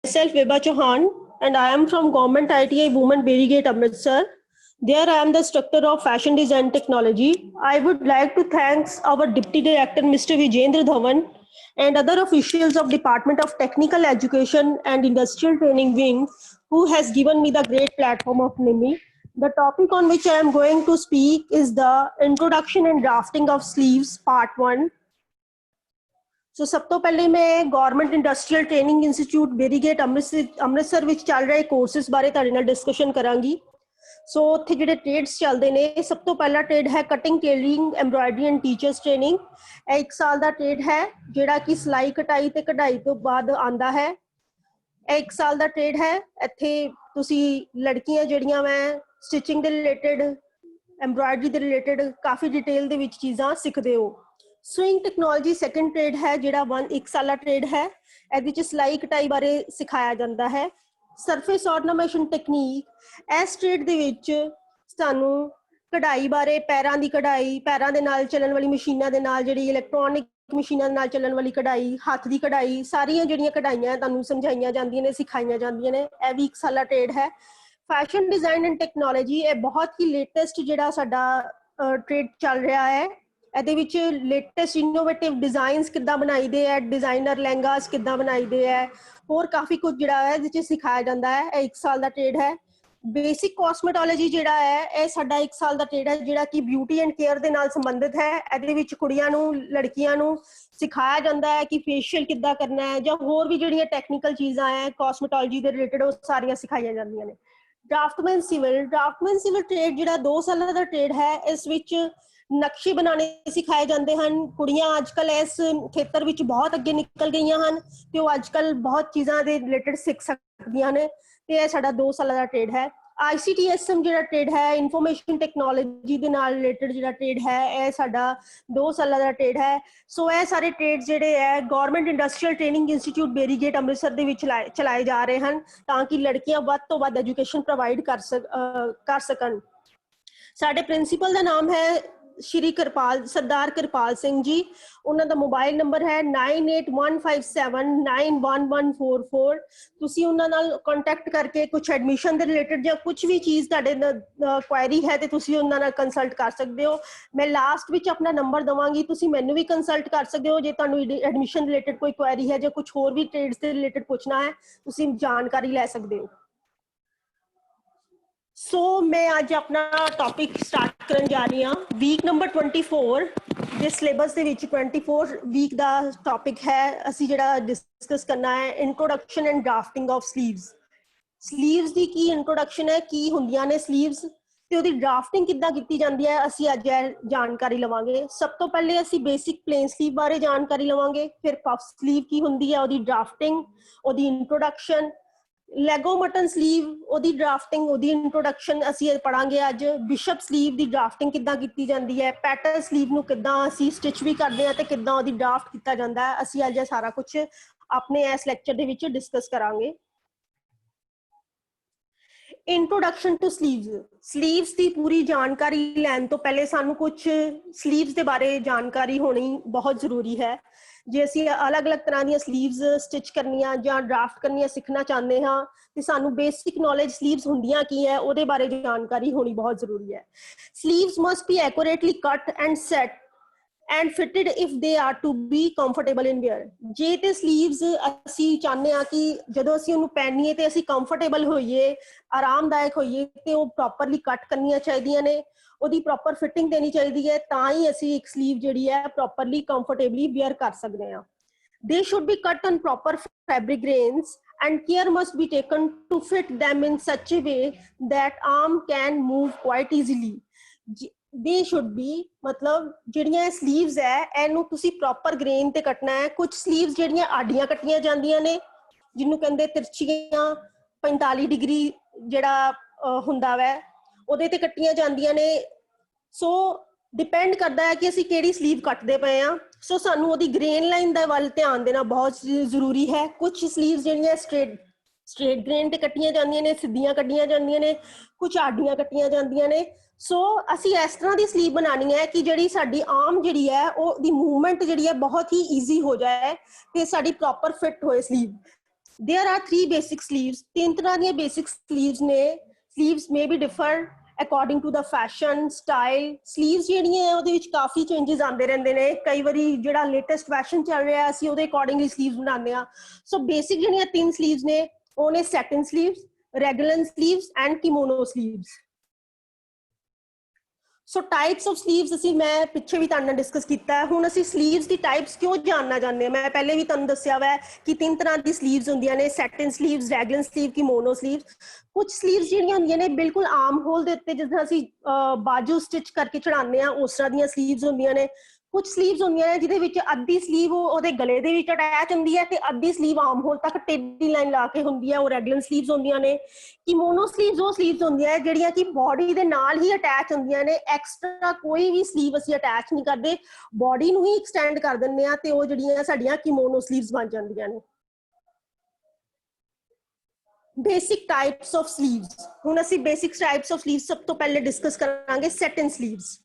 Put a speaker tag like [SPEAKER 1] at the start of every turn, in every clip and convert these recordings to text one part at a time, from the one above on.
[SPEAKER 1] Myself Vibha Chauhan, and I am from Government ITI Women Berrygate Amritsar. There I am the instructor of Fashion Design Technology. I would like to thank our Deputy Director Mr. Vijendra Dhawan and other officials of Department of Technical Education and Industrial Training Wing who has given me the great platform of NIMI. The topic on which I am going to speak is the Introduction and Drafting of Sleeves Part 1. ਸੋ ਸਭ ਤੋਂ ਪਹਿਲੇ ਮੈਂ government industrial training institute Beri Gate Amritsar ਵਿੱਚ ਚੱਲ ਰਹੇ courses ਬਾਰੇ ਤੁਹਾਡੇ ਨਾਲ ਡਿਸਕਸ਼ਨ ਕਰਾਂਗੀ। ਸੋ ਉੱਥੇ ਜਿਹੜੇ ਟ੍ਰੇਡਸ ਚੱਲਦੇ ਨੇ, ਸਭ ਤੋਂ ਪਹਿਲਾ ਟ੍ਰੇਡ ਹੈ cutting, tailoring, embroidery and teachers training. ਇਹ 1 ਸਾਲ ਦਾ ਟ੍ਰੇਡ ਹੈ ਜਿਹੜਾ ਕਿ ਸਿਲਾਈ ਕਟਾਈ ਤੇ ਕਢਾਈ ਤੋਂ ਬਾਅਦ ਆਂਦਾ ਹੈ। ਇਹ 1 ਸਾਲ ਦਾ ਟ੍ਰੇਡ ਹੈ। ਇੱਥੇ ਤੁਸੀਂ ਲੜਕੀਆਂ ਜਿਹੜੀਆਂ ਮੈਂ ਸਟਿਚਿੰਗ ਦੇ ਰਿਲੇਟਡ, ਐਮਬਰਾਇਡਰੀ ਦੇ ਰਿਲੇਟਡ ਕਾਫੀ ਡਿਟੇਲ ਦੇ ਵਿੱਚ ਚੀਜ਼ਾਂ ਸਿੱਖਦੇ ਹੋ। ਸਵਿੰਗ ਟੈਕਨੋਲੋਜੀ ਸੈਕੰਡ ਟ੍ਰੇਡ ਹੈ ਜਿਹੜਾ 1 ਸਾਲਾ ਟ੍ਰੇਡ ਹੈ। ਇਹਦੇ ਵਿੱਚ ਸਿਲਾਈ ਕਟਾਈ ਬਾਰੇ ਸਿਖਾਇਆ ਜਾਂਦਾ ਹੈ। ਸਰਫੇਸ ਆਰਨਾਮੈਂਟੇਸ਼ਨ ਟੈਕਨੀਕ, ਇਸ ਟ੍ਰੇਡ ਦੇ ਵਿੱਚ ਸਾਨੂੰ ਕਢਾਈ ਬਾਰੇ, ਪੈਰਾਂ ਦੀ ਕਢਾਈ, ਪੈਰਾਂ ਦੇ ਨਾਲ ਚੱਲਣ ਵਾਲੀ ਮਸ਼ੀਨਾਂ ਦੇ ਨਾਲ, ਜਿਹੜੀ ਇਲੈਕਟ੍ਰੋਨਿਕ ਮਸ਼ੀਨਾਂ ਦੇ ਨਾਲ ਚੱਲਣ ਵਾਲੀ ਕਢਾਈ, ਹੱਥ ਦੀ ਕਢਾਈ, ਸਾਰੀਆਂ ਜਿਹੜੀਆਂ ਕਢਾਈਆਂ ਤੁਹਾਨੂੰ ਸਮਝਾਈਆਂ ਜਾਂਦੀਆਂ ਨੇ, ਸਿਖਾਈਆਂ ਜਾਂਦੀਆਂ ਨੇ। ਇਹ ਵੀ 1 ਸਾਲਾ ਟ੍ਰੇਡ ਹੈ। ਫੈਸ਼ਨ ਡਿਜ਼ਾਈਨ ਐਂਡ ਟੈਕਨੋਲੋਜੀ, ਇਹ ਬਹੁਤ ਹੀ ਲੇਟੈਸਟ ਜਿਹੜਾ ਸਾਡਾ ਟ੍ਰੇਡ ਚੱਲ ਰਿਹਾ ਹੈ। ਇਹਦੇ ਵਿੱਚ ਲੇਟੈਸਟ ਇਨੋਵੇਟਿਵ ਡਿਜ਼ਾਈਨਸ ਕਿੱਦਾਂ ਬਣਾਈਦੇ ਹੈ, ਡਿਜ਼ਾਈਨਰ ਲਹਿੰਗਾਸ ਕਿੱਦਾਂ ਬਣਾਈਦੇ ਹੈ, ਹੋਰ ਕਾਫੀ ਕੁਝ ਜਿਹੜਾ ਹੈ ਇਹਦੇ 'ਚ ਸਿਖਾਇਆ ਜਾਂਦਾ ਹੈ। ਇਹ 1 ਸਾਲ ਦਾ ਟ੍ਰੇਡ ਹੈ। ਬੇਸਿਕ ਕਾਸਮੈਟੋਲੋਜੀ ਜਿਹੜਾ ਹੈ, ਇਹ ਸਾਡਾ 1 ਸਾਲ ਦਾ ਟ੍ਰੇਡ ਹੈ ਜਿਹੜਾ ਕਿ ਬਿਊਟੀ ਐਂਡ ਕੇਅਰ ਦੇ ਨਾਲ ਸੰਬੰਧਿਤ ਹੈ। ਇਹਦੇ ਵਿੱਚ ਕੁੜੀਆਂ ਨੂੰ, ਲੜਕੀਆਂ ਨੂੰ ਸਿਖਾਇਆ ਜਾਂਦਾ ਹੈ ਕਿ ਫੇਸ਼ੀਅਲ ਕਿੱਦਾਂ ਕਰਨਾ ਹੈ, ਜਾਂ ਹੋਰ ਵੀ ਜਿਹੜੀਆਂ ਟੈਕਨੀਕਲ ਚੀਜ਼ਾਂ ਹੈ ਕਾਸਮੈਟੋਲੋਜੀ ਦੇ ਰਿਲੇਟਡ, ਉਹ ਸਾਰੀਆਂ ਸਿਖਾਈਆਂ ਜਾਂਦੀਆਂ ਨੇ। ਡਰਾਫਟਮੈਨ ਸਿਵਲ ਟ੍ਰੇਡ ਜਿਹੜਾ 2 ਸਾਲਾਂ ਦਾ ਟ੍ਰੇਡ ਹੈ, ਇਸ ਵਿੱਚ ਨਕਸ਼ੇ ਬਣਾਉਣੇ ਸਿਖਾਏ ਜਾਂਦੇ ਹਨ। ਕੁੜੀਆਂ ਅੱਜ ਕੱਲ੍ਹ ਇਸ ਖੇਤਰ ਵਿੱਚ ਬਹੁਤ ਅੱਗੇ ਨਿਕਲ ਗਈਆਂ ਹਨ ਤੇ ਉਹ ਅੱਜ ਕੱਲ੍ਹ ਬਹੁਤ ਚੀਜ਼ਾਂ ਦੇ ਰਿਲੇਟਡ ਸਿੱਖ ਸਕਦੀਆਂ ਨੇ, ਤੇ ਇਹ ਸਾਡਾ 2 ਸਾਲਾਂ ਦਾ ਟ੍ਰੇਡ ਹੈ। ICTSM ਜਿਹੜਾ ਟ੍ਰੇਡ ਹੈ, ਇਨਫੋਰਮੇਸ਼ਨ ਟੈਕਨੋਲੋਜੀ ਦੇ ਨਾਲ ਰਿਲੇਟਡ ਜਿਹੜਾ ਟ੍ਰੇਡ ਹੈ, ਇਹ ਸਾਡਾ 2 ਸਾਲਾਂ ਦਾ ਟ੍ਰੇਡ ਹੈ। ਸੋ ਇਹ ਸਾਰੇ ਟ੍ਰੇਡ ਜਿਹੜੇ ਹੈ government industrial training institute Beri Gate Amritsar ਦੇ ਵਿੱਚ ਚਲਾਏ ਜਾ ਰਹੇ ਹਨ, ਤਾਂ ਕਿ ਲੜਕੀਆਂ ਵੱਧ ਤੋਂ ਵੱਧ ਐਜੂਕੇਸ਼ਨ ਪ੍ਰੋਵਾਈਡ ਕਰ ਸਕਣ। ਸਾਡੇ ਪ੍ਰਿੰਸੀਪਲ ਦਾ ਨਾਮ ਹੈ ਸ਼੍ਰੀ ਸਰਦਾਰ ਕਿਰਪਾਲ ਸਿੰਘ ਜੀ। ਉਹਨਾਂ ਦਾ ਮੋਬਾਈਲ ਨੰਬਰ ਹੈ 9815791144। ਤੁਸੀਂ ਉਹਨਾਂ ਨਾਲ ਕੰਟੈਕਟ ਕਰਕੇ ਕੁਝ ਐਡਮਿਸ਼ਨ ਦੇ ਰਿਲੇਟਡ ਜਾਂ ਕੁਝ ਵੀ ਚੀਜ਼ ਤੁਹਾਡੇ ਕੁਐਰੀ ਹੈ ਤੇ ਤੁਸੀਂ ਉਹਨਾਂ ਨਾਲ ਕੰਸਲਟ ਕਰ ਸਕਦੇ ਹੋ। ਮੈਂ ਲਾਸਟ ਵਿੱਚ ਆਪਣਾ ਨੰਬਰ ਦਵਾਂਗੀ, ਤੁਸੀਂ ਮੈਨੂੰ ਵੀ ਕੰਸਲਟ ਕਰ ਸਕਦੇ ਹੋ ਜੇ ਤੁਹਾਨੂੰ ਐਡਮਿਸ਼ਨ ਰਿਲੇਟਡ ਕੋਈ ਕੁਐਰੀ ਹੈ ਜਾਂ ਕੁਝ ਹੋਰ ਵੀ ਟ੍ਰੇਡਸ ਦੇ ਰਿਲੇਟਡ ਪੁੱਛਣਾ ਹੈ, ਤੁਸੀਂ ਜਾਣਕਾਰੀ ਲੈ ਸਕਦੇ ਹੋ। ਸੋ ਮੈਂ ਅੱਜ ਆਪਣਾ ਟੌਪਿਕ ਸਟਾਰਟ ਕਰਨ ਜਾ ਰਹੀ ਹਾਂ। ਵੀਕ ਨੰਬਰ 24 ਦੇ ਸਿਲੇਬਸ ਦੇ ਵਿੱਚ 24 ਵੀਕ ਦਾ ਟੌਪਿਕ ਹੈ। ਅਸੀਂ ਜਿਹੜਾ ਡਿਸਕਸ ਕਰਨਾ ਹੈ introduction and drafting of sleeves the Ki introduction ਹੈ, ਕੀ ਹੁੰਦੀਆਂ ਨੇ ਸਲੀਵਸ, ਤੇ ਉਹਦੀ ਡਰਾਫਟਿੰਗ ਕਿੱਦਾਂ ਕੀਤੀ ਜਾਂਦੀ ਹੈ, ਅਸੀਂ ਅੱਜ ਜਾਣਕਾਰੀ ਲਵਾਂਗੇ। ਸਭ ਤੋਂ ਪਹਿਲੇ ਅਸੀਂ ਬੇਸਿਕ ਪਲੇਨ ਸਲੀਵ ਬਾਰੇ ਜਾਣਕਾਰੀ ਲਵਾਂਗੇ, ਫਿਰ ਪਫ ਸਲੀਵ ਕੀ ਹੁੰਦੀ ਹੈ, ਉਹਦੀ ਡਰਾਫਟਿੰਗ, ਉਹਦੀ ਇੰਟਰੋਡਕਸ਼ਨ। ਲੈਗੋ ਮਟਨ ਸਲੀਵ, ਉਹਦੀ ਡਰਾਫਟਿੰਗ, ਉਹਦੀ ਇੰਟਰੋਡਕਸ਼ਨ ਅਸੀਂ ਪੜਾਂਗੇ ਅੱਜ। ਬਿਸ਼ਪ ਸਲੀਵ ਦੀ ਡਰਾਫਟਿੰਗ ਕਿੱਦਾਂ ਕੀਤੀ ਜਾਂਦੀ ਹੈ, ਪੈਟਲ ਸਲੀਵ ਨੂੰ ਕਿੱਦਾਂ ਅਸੀਂ ਸਟਿਚ ਵੀ ਕਰਦੇ ਹਾਂ ਤੇ ਕਿੱਦਾਂ ਉਹਦੀ ਡਰਾਫਟ ਕੀਤਾ ਜਾਂਦਾ ਹੈ, ਅਸੀਂ ਅੱਜ ਇਹ ਸਾਰਾ ਕੁਝ ਆਪਣੇ ਇਸ ਲੈਕਚਰ ਦੇ ਵਿੱਚ ਡਿਸਕਸ ਕਰਾਂਗੇ। ਇੰਟਰੋਡਕਸ਼ਨ ਟੂ ਸਲੀਵਸ ਦੀ ਪੂਰੀ ਜਾਣਕਾਰੀ ਲੈਣ ਤੋਂ ਪਹਿਲੇ ਸਾਨੂੰ ਕੁਝ ਸਲੀਵਸ ਦੇ ਬਾਰੇ ਜਾਣਕਾਰੀ ਹੋਣੀ ਬਹੁਤ ਜ਼ਰੂਰੀ ਹੈ। ਜੇ ਅਸੀਂ ਅਲੱਗ-ਅਲੱਗ ਤਰ੍ਹਾਂ ਦੀਆਂ ਸਲੀਵਸ ਸਟਿਚ ਕਰਨੀਆਂ ਜਾਂ ਡਰਾਫਟ ਕਰਨੀਆਂ ਸਿੱਖਣਾ ਚਾਹੁੰਦੇ ਹਾਂ ਤੇ ਸਾਨੂੰ ਬੇਸਿਕ ਨੌਲੇਜ ਸਲੀਵਸ ਹੁੰਦੀਆਂ ਕੀ ਹੈ ਉਹਦੇ ਬਾਰੇ ਜਾਣਕਾਰੀ ਹੋਣੀ ਬਹੁਤ ਜ਼ਰੂਰੀ ਹੈ। ਸਲੀਵਸ ਮਸਟ ਬੀ ਐਕੂਰੇਟਲੀ ਕੱਟ and set and fitted if they are to be comfortable in wear। ਜੇ ਤੇ ਸਲੀਵਸ ਅਸੀਂ ਚਾਹੁੰਦੇ ਹਾਂ ਕਿ ਜਦੋਂ ਅਸੀਂ ਉਹਨੂੰ ਪਹਿਨੀਏ ਤੇ ਅਸੀਂ ਕੰਫਰਟੇਬਲ ਹੋਈਏ, ਆਰਾਮਦਾਇਕ ਹੋਈਏ, ਤੇ ਉਹ ਪ੍ਰੋਪਰਲੀ ਕੱਟ ਕਰਨੀਆਂ ਚਾਹੀਦੀਆਂ ਨੇ, ਉਹਦੀ ਪ੍ਰੋਪਰ ਫਿਟਿੰਗ ਦੇਣੀ ਚਾਹੀਦੀ ਹੈ, ਤਾਂ ਹੀ ਅਸੀਂ ਇੱਕ ਸਲੀਵ ਜਿਹੜੀ ਹੈ ਪ੍ਰੋਪਰਲੀ ਕੰਫਰਟੇਬਲੀ ਵੇਅਰ ਕਰ ਸਕਦੇ ਹਾਂ। They should be cut on proper fabric grains and care must be taken to fit them in such a way that arm can move quite easily। They should be ਮਤਲਬ ਜਿਹੜੀਆਂ sleeves ਹੈ ਇਹਨੂੰ ਤੁਸੀਂ proper grain ਤੇ ਕੱਟਣਾ ਹੈ। ਕੁਝ sleeves ਜਿਹੜੀਆਂ ਆਡੀਆਂ ਕੱਟੀਆਂ ਜਾਂਦੀਆਂ ਨੇ, ਜਿਹਨੂੰ ਕਹਿੰਦੇ ਤਿਰਛੀਆਂ 45 ਡਿਗਰੀ ਜਿਹੜਾ ਹੁੰਦਾ ਵੈ, ਉਹਦੇ ਤੇ ਕੱਟੀਆਂ ਜਾਂਦੀਆਂ ਨੇ। ਸੋ ਡਿਪੈਂਡ ਕਰਦਾ ਹੈ ਕਿ ਅਸੀਂ ਕਿਹੜੀ ਸਲੀਵ ਕੱਟਦੇ ਪਏ ਹਾਂ। ਸੋ ਸਾਨੂੰ ਉਹਦੀ ਗ੍ਰੇਨ ਲਾਈਨ ਦੇ ਵੱਲ ਧਿਆਨ ਦੇਣਾ ਬਹੁਤ ਜ਼ਰੂਰੀ ਹੈ। ਕੁਝ ਸਲੀਵਸ ਜਿਹੜੀਆਂ ਸਟ੍ਰੇਟ ਗ੍ਰੇਨ ਤੇ ਕੱਟੀਆਂ ਜਾਂਦੀਆਂ ਨੇ, ਸਿੱਧੀਆਂ ਕੱਟੀਆਂ ਜਾਂਦੀਆਂ ਨੇ, ਕੁਝ ਆਡੀਆਂ ਕੱਟੀਆਂ ਜਾਂਦੀਆਂ ਨੇ। ਸੋ ਅਸੀਂ ਇਸ ਤਰ੍ਹਾਂ ਦੀ ਸਲੀਵ ਬਣਾਉਣੀ ਹੈ ਕਿ ਜਿਹੜੀ ਸਾਡੀ ਆਰਮ ਜਿਹੜੀ ਹੈ ਉਹਦੀ ਮੂਵਮੈਂਟ ਜਿਹੜੀ ਹੈ ਬਹੁਤ ਹੀ ਈਜ਼ੀ ਹੋ ਜਾਏ ਤੇ ਸਾਡੀ ਪ੍ਰੋਪਰ ਫਿਟ ਹੋਏ sleeve. There are three basic sleeves. तीन तरह दी basic sleeves ने. Sleeves may be differ according to the fashion style. Sleeves ਜਿਹੜੀਆਂ ਉਹਦੇ ਵਿੱਚ ਕਾਫੀ ਚੇਂजेस ਆਉਂਦੇ ਰਹਿੰਦੇ ਨੇ. ਕਈ ਵਾਰੀ ਜਿਹੜਾ ਲੇਟੈਸਟ ਫੈਸ਼ਨ ਚੱਲ ਰਿਹਾ ਅਸੀਂ ਉਹਦੇ ਅਕੋਰਡਿੰਗਲੀ sleeves ਬਣਾਉਂਦੇ ਆ. ਸੋ ਬੇਸਿਕ ਜਿਹੜੀਆਂ ਤਿੰਨ sleeves ਨੇ ਉਹ ਨੇ satin sleeves, raglan sleeves and kimono sleeves. So types of sleeves ਅਸੀਂ ਮੈਂ ਪਿੱਛੇ ਵੀ ਤੁਹਾਨੂੰ ਡਿਸਕਸ ਕੀਤਾ ਹੈ. ਹੁਣ ਅਸੀਂ sleeves ਦੀ ਟਾਈਪਸ ਕਿਉਂ ਜਾਣਨਾ ਚਾਹੁੰਦੇ ਹਾਂ. ਮੈਂ ਪਹਿਲੇ ਵੀ ਤੁਹਾਨੂੰ ਦੱਸਿਆ ਹੋਇਆ ਕਿ ਤਿੰਨ ਤਰ੍ਹਾਂ ਦੀ sleeves ਹੁੰਦੀਆਂ ਨੇ, satin sleeves, raglan sleeve, kimono sleeves. ਕੁਝ sleeves ਜਿਹੜੀਆਂ ਹੁੰਦੀਆਂ ਨੇ ਬਿਲਕੁਲ ਆਰਮ ਹੋਲ ਦੇ ਉੱਤੇ ਜਿੱਦਾਂ ਅਸੀਂ ਬਾਜੂ ਸਟਿਚ ਕਰਕੇ ਚੜਾਉਂਦੇ ਆ ਉਸ ਤਰ੍ਹਾਂ ਦੀਆਂ sleeves ਹੁੰਦੀਆਂ ਨੇ. ਕੁਝ sleeves ਹੁੰਦੀਆਂ ਨੇ ਜਿਹਦੇ ਵਿੱਚ ਅੱਧੀ sleeve ਉਹਦੇ ਗਲੇ ਦੇ ਵਿੱਚ ਅਟੈਚ ਹੁੰਦੀ ਹੈ ਤੇ ਅੱਧੀ sleeve ਆਰਮ ਹੋਲ ਤੱਕ ਟੇਢੀ ਲਾਈਨ ਲਾ ਕੇ ਹੁੰਦੀ ਹੈ, ਉਹ raglan sleeves ਹੁੰਦੀਆਂ ਨੇ. ਕੀਮੋਨੋ sleeves ਉਹ sleeves ਹੁੰਦੀਆਂ ਹੈ ਜਿਹੜੀਆਂ ਕਿ ਬੋਡੀ ਦੇ ਨਾਲ ਹੀ ਅਟੈਚ ਹੁੰਦੀਆਂ ਨੇ, ਐਕਸਟਰਾ ਕੋਈ ਵੀ sleeve ਅਸੀਂ ਅਟੈਚ ਨਹੀਂ ਕਰਦੇ, ਬੋਡੀ ਨੂੰ ਹੀ ਐਕਸਟੈਂਡ ਕਰ ਦਿੰਦੇ ਆ ਤੇ ਉਹ ਜਿਹੜੀਆਂ ਸਾਡੀਆਂ ਕੀਮੋਨੋ sleeves ਬਣ ਜਾਂਦੀਆਂ ਨੇ. Basic types of sleeves. ਹੁਣ ਅਸੀਂ ਬੇਸਿਕ ਟਾਈਪਸ ਆਫ sleeves ਸਭ ਤੋਂ ਪਹਿਲੇ ਡਿਸਕਸ ਕਰਾਂਗੇ satin sleeves.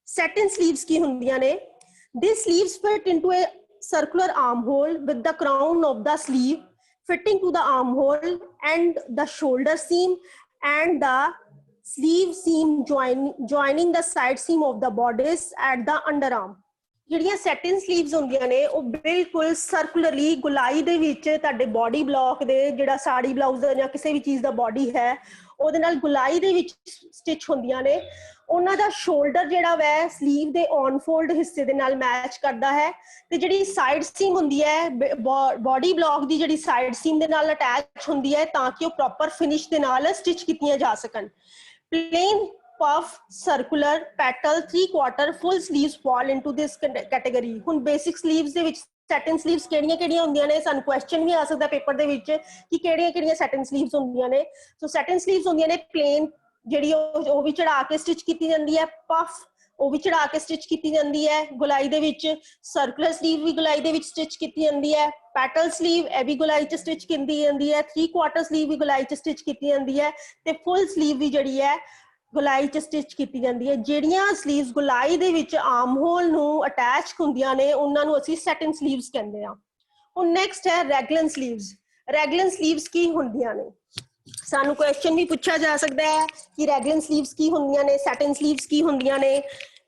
[SPEAKER 1] Satin sleeves ਕੀ ਹੁੰਦੀਆਂ ਨੇ? These sleeves fit into a circular armhole with the crown of the sleeve fitting to the armhole and the shoulder seam and the sleeve seam joining the side seam of the bodice at the underarm. ਜਿਹੜੀਆਂ satin sleeves ਹੁੰਦੀਆਂ ਨੇ ਉਹ ਬਿਲਕੁਲ ਸਰਕੂਲਰਲੀ ਗੁਲਾਈ ਦੇ ਵਿੱਚ ਤੁਹਾਡੇ body block ਦੇ ਜਿਹੜਾ ਸਾੜੀ ਬਲਾਊਜ਼ ਦਾ ਜਾਂ ਕਿਸੇ ਵੀ ਚੀਜ਼ ਦਾ ਬੋਡੀ ਹੈ ਉਹਦੇ ਨਾਲ ਗੁਲਾਈ ਦੇ ਵਿੱਚ ਸਟਿਚ ਹੁੰਦੀਆਂ ਨੇ. ਉਹਨਾਂ ਦਾ ਸ਼ੋਲਡਰ ਜਿਹੜਾ ਵੈ ਸਲੀਵ ਦੇ ਔਨ ਫੋਲਡ ਹਿੱਸੇ ਦੇ ਨਾਲ ਮੈਚ ਕਰਦਾ ਹੈ ਤੇ ਜਿਹੜੀ ਸਾਈਡ ਸੀਮ ਹੁੰਦੀ ਹੈ ਬੋਡੀ ਬਲੌਕ ਦੀ ਜਿਹੜੀ ਸਾਈਡ ਸੀਮ ਦੇ ਨਾਲ ਅਟੈਚ ਹੁੰਦੀ ਹੈ ਤਾਂ ਕਿ ਉਹ ਪ੍ਰੋਪਰ ਫਿਨਿਸ਼ ਦੇ ਨਾਲ ਸਟਿਚ ਕੀਤੀਆਂ ਜਾ ਸਕਣ. Plain puff, circular, petal, 3/4 full sleeves fall into this category. ਹੁਣ basic sleeves ਦੇ ਵਿੱਚ satin sleeves ਕਿਹੜੀਆਂ ਹੁੰਦੀਆਂ ਨੇ, ਸਾਨੂੰ ਕੁਐਸਚਨ ਵੀ ਆ ਸਕਦਾ ਪੇਪਰ ਦੇ ਵਿੱਚ ਕਿ ਕਿਹੜੀਆਂ satin sleeves ਹੁੰਦੀਆਂ ਨੇ. ਸੋ satin sleeves ਹੁੰਦੀਆਂ ਨੇ plain ਜਿਹੜੀ ਉਹ ਵੀ ਚੜਾ ਕੇ ਸਟਿਚ ਕੀਤੀ ਜਾਂਦੀ ਹੈ, puff ਉਹ ਵੀ ਚੜਾ ਕੇ ਸਟਿਚ ਕੀਤੀ ਜਾਂਦੀ ਹੈ ਗੁਲਾਈ ਦੇ ਵਿੱਚ, ਸਰਕੂਲਰ sleeve ਵੀ ਗੁਲਾਈ ਦੇ ਵਿੱਚ ਸਟਿਚ ਕੀਤੀ ਜਾਂਦੀ ਹੈ, ਪੈਟਲ sleeve ਇਹ ਵੀ ਗੁਲਾਈ 'ਚ ਸਟਿਚ ਕੀਤੀ ਜਾਂਦੀ ਹੈ, 3/4 sleeve ਵੀ ਗੁਲਾਈ 'ਚ ਸਟਿਚ ਕੀਤੀ ਜਾਂਦੀ ਹੈ ਤੇ full sleeve ਵੀ ਜਿਹੜੀ ਹੈ ਗੁਲਾਈ 'ਚ ਸਟਿਚ ਕੀਤੀ ਜਾਂਦੀ ਹੈ. ਜਿਹੜੀਆਂ sleeves ਗੁਲਾਈ ਦੇ ਵਿੱਚ ਆਰਮ ਹੋਲ ਨੂੰ ਅਟੈਚ ਹੁੰਦੀਆਂ ਨੇ ਉਹਨਾਂ ਨੂੰ ਅਸੀਂ satin sleeves ਕਹਿੰਦੇ ਆ. ਹੁਣ ਨੈਕਸਟ ਹੈ raglan sleeves. raglan sleeves ਕੀ ਹੁੰਦੀਆਂ ਨੇ? ਸਾਨੂੰ ਕੁਐਸਚਨ ਵੀ ਪੁੱਛਿਆ ਜਾ ਸਕਦਾ ਹੈ ਕਿ raglan sleeves ਕੀ ਹੁੰਦੀਆਂ ਨੇ, satin sleeves ਕੀ ਹੁੰਦੀਆਂ ਨੇ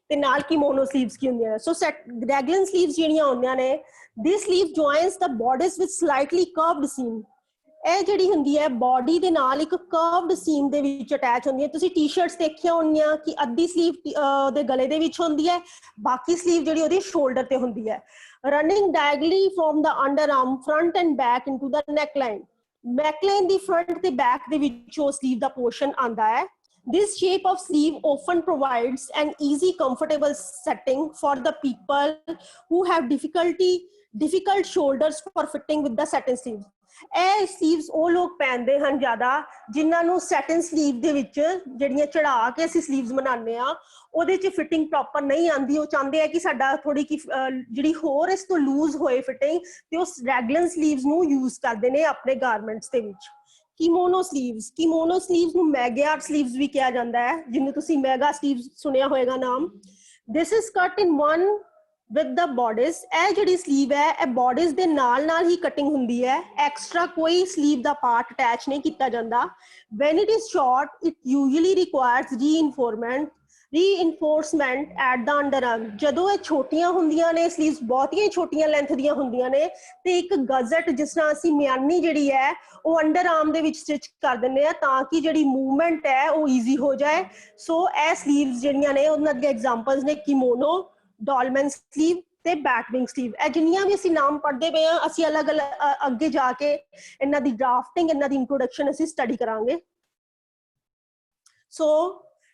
[SPEAKER 1] ਤੇ ਨਾਲ kimono sleeves ਕੀ ਹੁੰਦੀਆਂ ਨੇ. ਸੋ raglan sleeves ਜਿਹੜੀਆਂ ਹੁੰਦੀਆਂ ਨੇ, this sleeve joins the bodice with slightly curved seam. ਇਹ ਜਿਹੜੀ ਹੁੰਦੀ ਹੈ ਬੋਡੀ ਦੇ ਨਾਲ ਇੱਕ ਕਰਵਡ ਸੀਮ ਦੇ ਵਿੱਚ ਅਟੈਚ ਹੁੰਦੀ ਹੈ. ਤੁਸੀਂ ਟੀ-ਸ਼ਰਟਸ ਦੇਖੀਆਂ ਹੋਣੀਆਂ ਕਿ ਅੱਧੀ ਸਲੀਵ ਦੇ ਗਲੇ ਦੇ ਵਿੱਚ ਹੁੰਦੀ ਹੈ, ਬਾਕੀ ਸਲੀਵ ਜਿਹੜੀ ਉਹਦੀ ਸ਼ੋਲਡਰ ਤੇ ਹੁੰਦੀ ਹੈ. Running diagonally from the under arm front and back into the neckline. Neckline ਦੀ ਫਰੰਟ ਤੇ ਬੈਕ ਦੇ ਵਿੱਚ ਉਹ ਸਲੀਵ ਦਾ ਪੋਰਸ਼ਨ ਆਉਂਦਾ ਹੈ. This shape of sleeve often provides an easy, comfortable setting for the people who have difficult shoulders for fitting with the satin sleeves. ਇਹ sleeves ਉਹ ਲੋਕ ਪਹਿਨਦੇ ਹਨ ਜ਼ਿਆਦਾ ਜਿਨ੍ਹਾਂ ਨੂੰ satin sleeve ਦੇ ਵਿੱਚ ਜਿਹੜੀਆਂ ਚੜਾ ਕੇ ਅਸੀਂ sleeves ਬਣਾਉਂਦੇ ਆ ਉਹਦੇ 'ਚ ਫਿਟਿੰਗ ਪ੍ਰੋਪਰ ਨਹੀਂ ਆਉਂਦੀ. ਉਹ ਚਾਹੁੰਦੇ ਆ ਕਿ ਸਾਡਾ ਥੋੜੀ ਕਿ ਜਿਹੜੀ ਹੋਰ ਇਸ ਤੋਂ ਲੂਜ਼ ਹੋਏ ਫਿਟਿੰਗ ਤੇ ਉਹ raglan sleeves ਨੂੰ ਯੂਜ਼ ਕਰਦੇ ਨੇ ਆਪਣੇ ਗਾਰਮੈਂਟਸ ਦੇ ਵਿੱਚ. ਕੀਮੋਨੋ sleeves ਨੂੰ ਮੈਗਾ sleeves ਵੀ ਕਿਹਾ ਜਾਂਦਾ ਹੈ, ਜਿਹਨੂੰ ਤੁਸੀਂ ਮੈਗਾ sleeves ਸੁਣਿਆ ਹੋਏਗਾ ਨਾਮ. This is cut in one with the bodice. ਇਹ ਜਿਹੜੀ sleeve ਹੈ ਇਹ bodice ਦੇ ਨਾਲ ਹੀ ਕਟਿੰਗ ਹੁੰਦੀ ਹੈ, ਐਕਸਟਰਾ ਕੋਈ sleeve ਦਾ ਪਾਰਟ ਅਟੈਚ ਨਹੀਂ ਕੀਤਾ ਜਾਂਦਾ. When it is short, it usually requires reinforcement at the underarm. ਜਦੋਂ ਇਹ ਛੋਟੀਆਂ ਹੁੰਦੀਆਂ ਨੇ sleeves ਬਹੁਤੀਆਂ ਛੋਟੀਆਂ ਲੈਂਥ ਦੀਆਂ ਹੁੰਦੀਆਂ ਨੇ ਤੇ ਇੱਕ ਗਜ਼ਟ ਜਿਸ ਤਰ੍ਹਾਂ ਅਸੀਂ ਮਿਆਨੀ ਜਿਹੜੀ ਹੈ ਉਹ ਅੰਡਰ ਆਰਮ ਦੇ ਵਿੱਚ ਸਟਿਚ ਕਰ ਦਿੰਦੇ ਆ ਤਾਂ ਕਿ ਜਿਹੜੀ ਮੂਵਮੈਂਟ ਹੈ ਉਹ ਈਜ਼ੀ ਹੋ ਜਾਏ. ਸੋ ਇਹ sleeves ਜਿਹੜੀਆਂ ਨੇ ਉਹਨਾਂ ਦੀਆਂ ਐਗਜ਼ਾਮਪਲਸ ਨੇ ਕੀਮੋਨੋ, ਡੋਲਮੈਨ sleeve ਤੇ ਬੈਟਵਿੰਗ sleeve. ਇਹ ਜਿੰਨੀਆਂ ਵੀ ਅਸੀਂ ਨਾਮ ਪੜ੍ਹਦੇ ਪਏ ਆ ਅਸੀਂ ਅਲੱਗ-ਅਲੱਗ ਅੱਗੇ ਜਾ ਕੇ ਇਹਨਾਂ ਦੀ ਡਰਾਫਟਿੰਗ, ਇਹਨਾਂ ਦੀ ਇੰਟਰੋਡਕਸ਼ਨ ਅਸੀਂ ਸਟੱਡੀ ਕਰਾਂਗੇ. ਸੋ